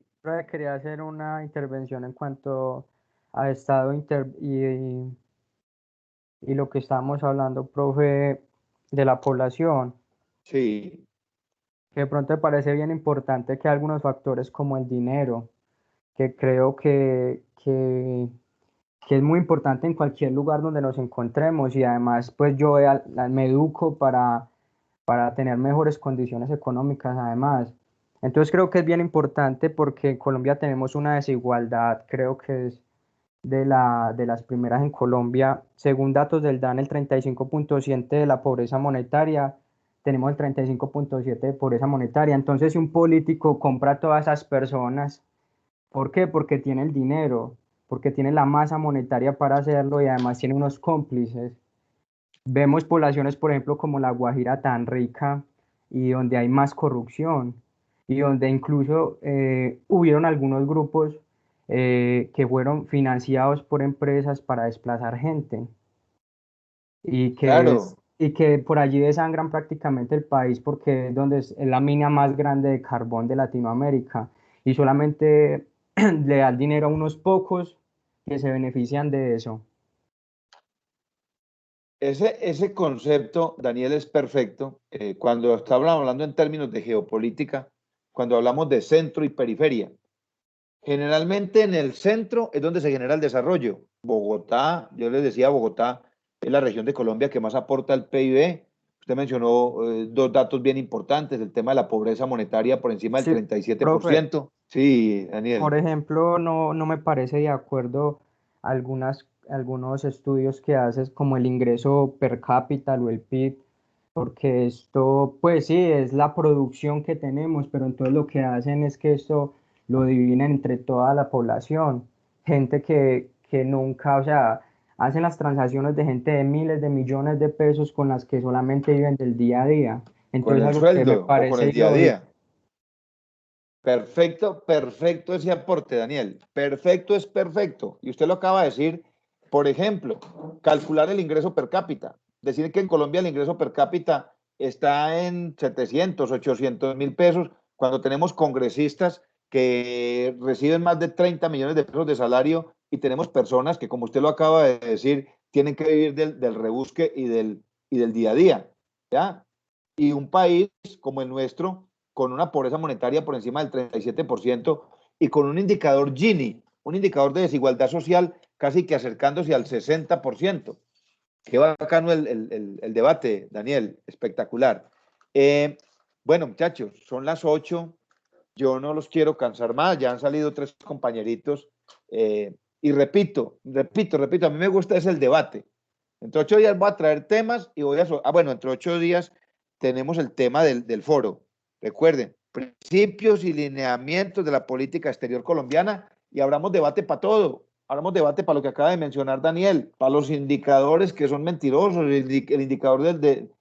Quería hacer una intervención en cuanto a Estado y lo que estábamos hablando, profe, de la población. Sí. Que de pronto me parece bien importante que algunos factores como el dinero, que creo que es muy importante en cualquier lugar donde nos encontremos, y además pues yo me educo para tener mejores condiciones económicas además. Entonces creo que es bien importante porque en Colombia tenemos una desigualdad, creo que es de las primeras en Colombia. Según datos del DANE, el 35.7% de la pobreza monetaria, tenemos el 35.7% de pobreza monetaria. Entonces si un político compra a todas esas personas, ¿por qué? Porque tiene el dinero, porque tiene la masa monetaria para hacerlo y además tiene unos cómplices. Vemos poblaciones, por ejemplo, como La Guajira tan rica y donde hay más corrupción y donde incluso hubieron algunos grupos que fueron financiados por empresas para desplazar gente Claro. y que por allí desangran prácticamente el país porque es donde es la mina más grande de carbón de Latinoamérica y solamente le da el dinero a unos pocos que se benefician de eso. Ese concepto, Daniel, es perfecto. Cuando estamos hablando en términos de geopolítica, cuando hablamos de centro y periferia, generalmente en el centro es donde se genera el desarrollo. Bogotá, yo les decía, Bogotá es la región de Colombia que más aporta al PIB. Usted mencionó dos datos bien importantes, el tema de la pobreza monetaria por encima del Sí, 37%. profe, Sí, Daniel. por ejemplo, no me parece de acuerdo algunos estudios que haces como el ingreso per cápita o el PIB, porque esto, pues sí, es la producción que tenemos, pero entonces lo que hacen es que esto lo dividen entre toda la población, gente que nunca, o sea, hacen las transacciones de gente de miles de millones de pesos con las que solamente viven del día a día. Con Entonces el algo que me sueldo o con parece el día a ilógico. día. Perfecto, perfecto ese aporte, Daniel. Perfecto es perfecto. Y usted lo acaba de decir, por ejemplo, calcular el ingreso per cápita. Decir que en Colombia el ingreso per cápita está en 700, 800 mil pesos, cuando tenemos congresistas que reciben más de 30 millones de pesos de salario y tenemos personas que, como usted lo acaba de decir, tienen que vivir del rebusque y del día a día. ¿Ya? Y un país como el nuestro, con una pobreza monetaria por encima del 37% y con un indicador Gini, un indicador de desigualdad social casi que acercándose al 60%. Qué bacano el debate, Daniel, espectacular. Bueno, muchachos, son las 8, yo no los quiero cansar más, ya han salido 3 compañeritos y repito, a mí me gusta es el debate. Entre 8 días voy a traer temas y voy a... bueno, entre 8 días tenemos el tema del foro. Recuerden, principios y lineamientos de la política exterior colombiana y abramos debate para todo. Abramos debate para lo que acaba de mencionar Daniel, para los indicadores que son mentirosos, el indicador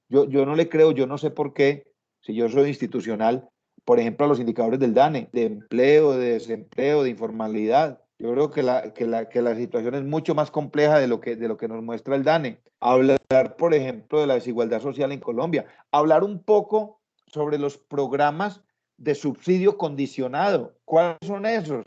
yo no le creo, yo no sé por qué, si yo soy institucional, por ejemplo, a los indicadores del DANE, de empleo, de desempleo, de informalidad. Yo creo que la situación es mucho más compleja de lo que nos muestra el DANE. Hablar, por ejemplo, de la desigualdad social en Colombia. Hablar un poco sobre los programas de subsidio condicionado. ¿Cuáles son esos?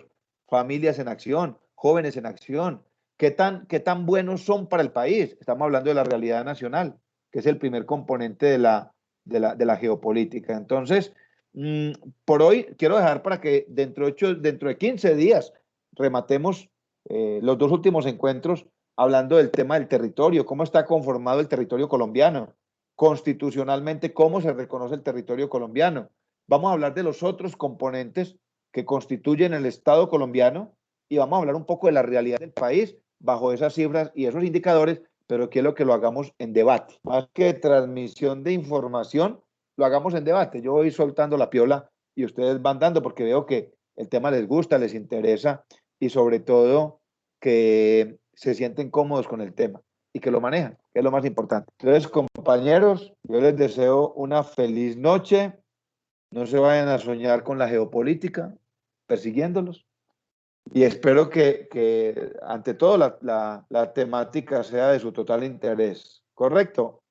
Familias en acción, jóvenes en acción. ¿Qué tan buenos son para el país? Estamos hablando de la realidad nacional, que es el primer componente de la geopolítica. Entonces, por hoy quiero dejar para que dentro de 15 días rematemos los 2 últimos encuentros hablando del tema del territorio, cómo está conformado el territorio colombiano, constitucionalmente cómo se reconoce el territorio colombiano. Vamos a hablar de los otros componentes que constituyen el Estado colombiano y vamos a hablar un poco de la realidad del país bajo esas cifras y esos indicadores pero quiero que lo hagamos en debate. Más que transmisión de información, lo hagamos en debate. Yo voy soltando la piola y ustedes van dando porque veo que el tema les gusta, les interesa y sobre todo que se sienten cómodos con el tema y que lo manejan, que es lo más importante. Entonces, compañeros, yo les deseo una feliz noche. No se vayan a soñar con la geopolítica, persiguiéndolos. Y espero que ante todo, la temática sea de su total interés. ¿Correcto?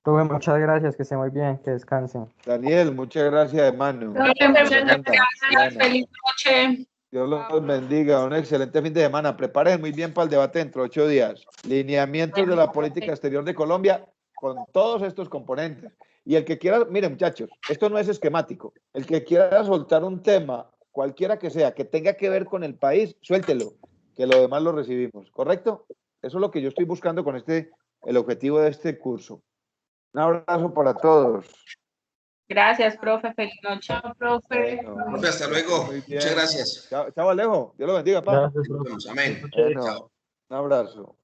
Profe, muchas gracias, que esté muy bien, que descansen. Daniel, muchas gracias, hermano. Muchas gracias, feliz noche. Dios los bendiga, un excelente fin de semana. Preparen muy bien para el debate dentro de 8 días. Lineamientos de la política exterior de Colombia con todos estos componentes. Y el que quiera, miren muchachos, esto no es esquemático. El que quiera soltar un tema, cualquiera que sea, que tenga que ver con el país, suéltelo, que lo demás lo recibimos. ¿Correcto? Eso es lo que yo estoy buscando con el objetivo de este curso. Un abrazo para todos. Gracias, profe. Feliz noche. Chao, profe. Bueno, Profe, hasta luego. Muchas gracias. Chao, Alejo. Dios lo bendiga, papá. Gracias, profe. Amén. Bueno, un abrazo.